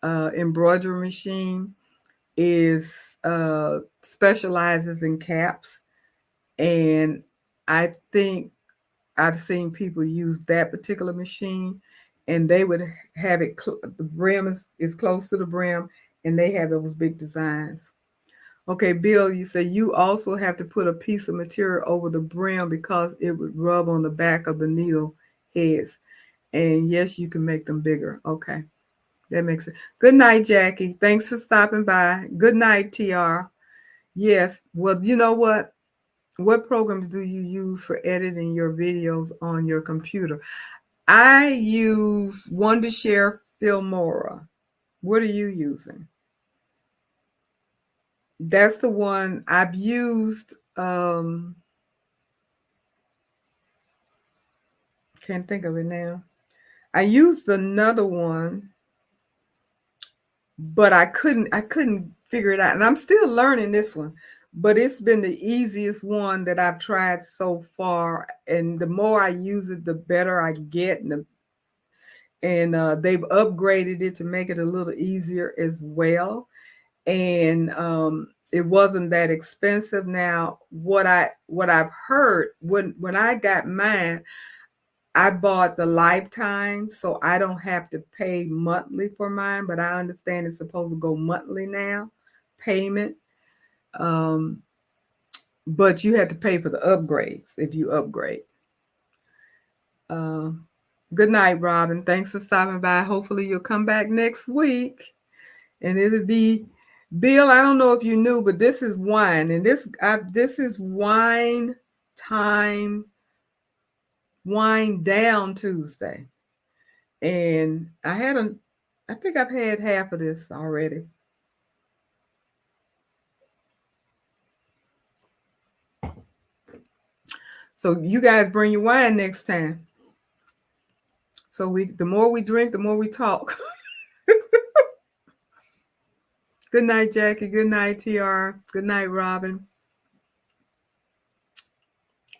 [SPEAKER 1] embroidery machine is specializes in caps, and I think I've seen people use that particular machine, and they would have it. The brim is close to the brim, and they have those big designs. Okay, Bill, you say you also have to put a piece of material over the brim because it would rub on the back of the needle heads. And yes, you can make them bigger. Okay, that makes it. Good night, Jackie. Thanks for stopping by. Good night, TR. Yes, well, you know what? What programs do you use for editing your videos on your computer? I use Wondershare Filmora. What are you using? That's the one I've used. Can't think of it now. I used another one, but I couldn't figure it out. And I'm still learning this one, but it's been the easiest one that I've tried so far. And the more I use it, the better I get. And they've upgraded it to make it a little easier as well. And it wasn't that expensive. Now, what I've heard when I got mine, I bought the lifetime, so I don't have to pay monthly for mine, but I understand it's supposed to go monthly now, payment. Um, but you have to pay for the upgrades if you upgrade. Uh, Good night, Robin. Thanks for stopping by. Hopefully you'll come back next week. And it'll be Bill. I don't know if you knew, but this is wine, and this is wine time, wine down Tuesday. And I think I've had half of this already. So you guys bring your wine next time. So the more we drink, the more we talk. Good night, Jackie. Good night, TR. Good night, Robin.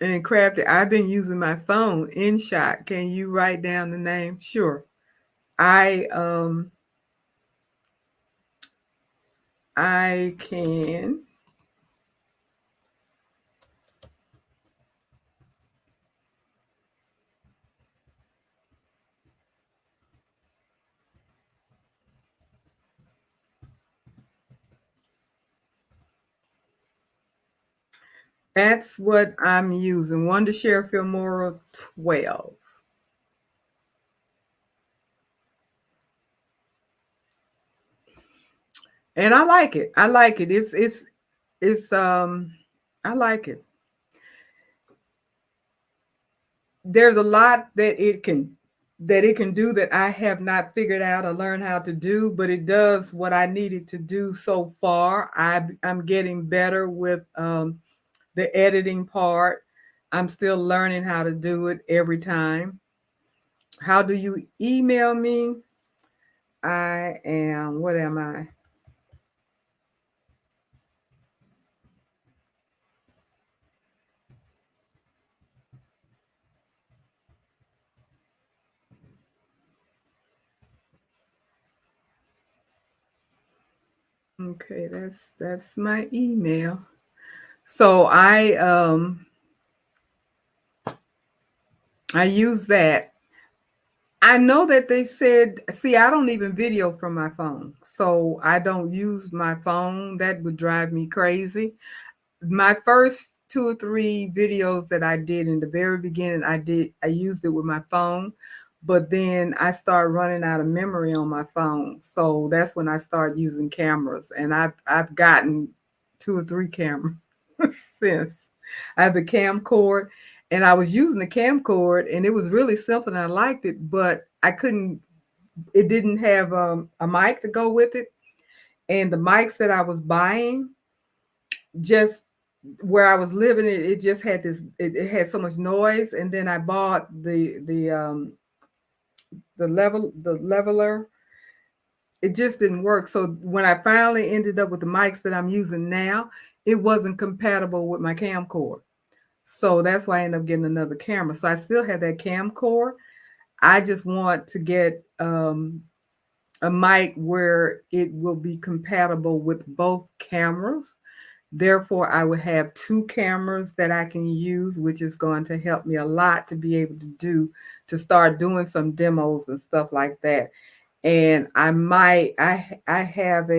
[SPEAKER 1] And Crafty, I've been using my phone in shot. Can you write down the name? Sure. I I can. That's what I'm using. Wondershare Filmora 12. And I like it. I like it. It's I like it. There's a lot that it can do that I have not figured out or learned how to do, but it does what I needed to do so far. I'm getting better with the editing part. I'm still learning how to do it every time. How do you email me? What am I? Okay, that's my email. So I use that. I know that they said, see, I don't even video from my phone. So I don't use my phone. That would drive me crazy. My first two or three videos that I did in the very beginning, I used it with my phone, but then I started running out of memory on my phone. So that's when I started using cameras, and I've gotten two or three cameras since. I have the camcord, and I was using the camcord, and it was really simple, and I liked it, but I couldn't. It didn't have a mic to go with it, and the mics that I was buying just where I was living, it just had this. It had so much noise, and then I bought the leveler. It just didn't work. So when I finally ended up with the mics that I'm using now, it wasn't compatible with my camcorder. So that's why I ended up getting another camera. So I still have that camcorder. I just want to get a mic where it will be compatible with both cameras. Therefore, I would have two cameras that I can use, which is going to help me a lot to be able to start doing some demos and stuff like that. And I have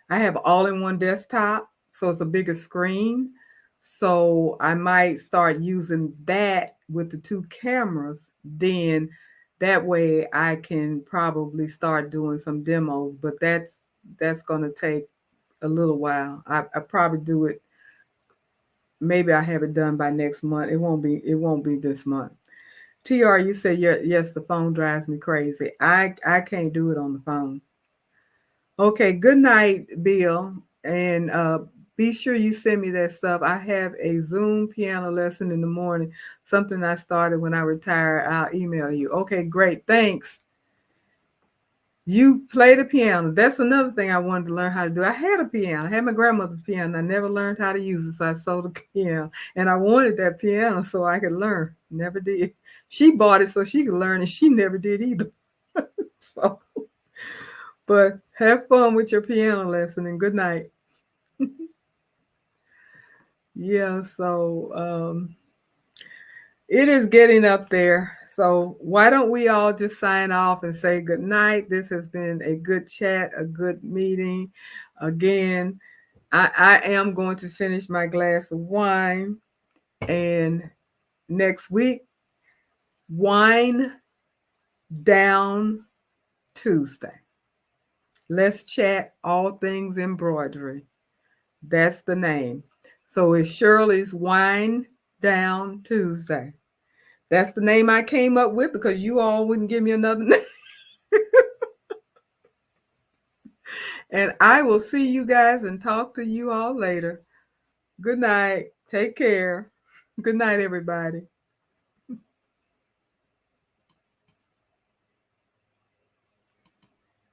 [SPEAKER 1] I have all-in-one desktop, so it's a bigger screen. So I might start using that with the two cameras. Then that way I can probably start doing some demos, but that's going to take a little while. I probably do it. Maybe I have it done by next month. It won't be this month. TR, you say yes, the phone drives me crazy. I can't do it on the phone. Okay, good night, Bill. And be sure you send me that stuff. I have a Zoom piano lesson in the morning, something I started when I retired. I'll email you. Okay, great. Thanks. You play the piano. That's another thing I wanted to learn how to do. I had a piano. I had my grandmother's piano. I never learned how to use it, so I sold the piano. And I wanted that piano so I could learn. Never did. She bought it so she could learn, and she never did either. So, but have fun with your piano lesson, and good night. Yeah, so it is getting up there. So why don't we all just sign off and say good night? This has been a good chat, a good meeting. Again, I am going to finish my glass of wine. And next week, Wine Down Tuesday. Let's chat all things embroidery. That's the name. So it's Shirley's Wine Down Tuesday. That's the name I came up with because you all wouldn't give me another name. And I will see you guys and talk to you all later. Good night. Take care. Good night, everybody.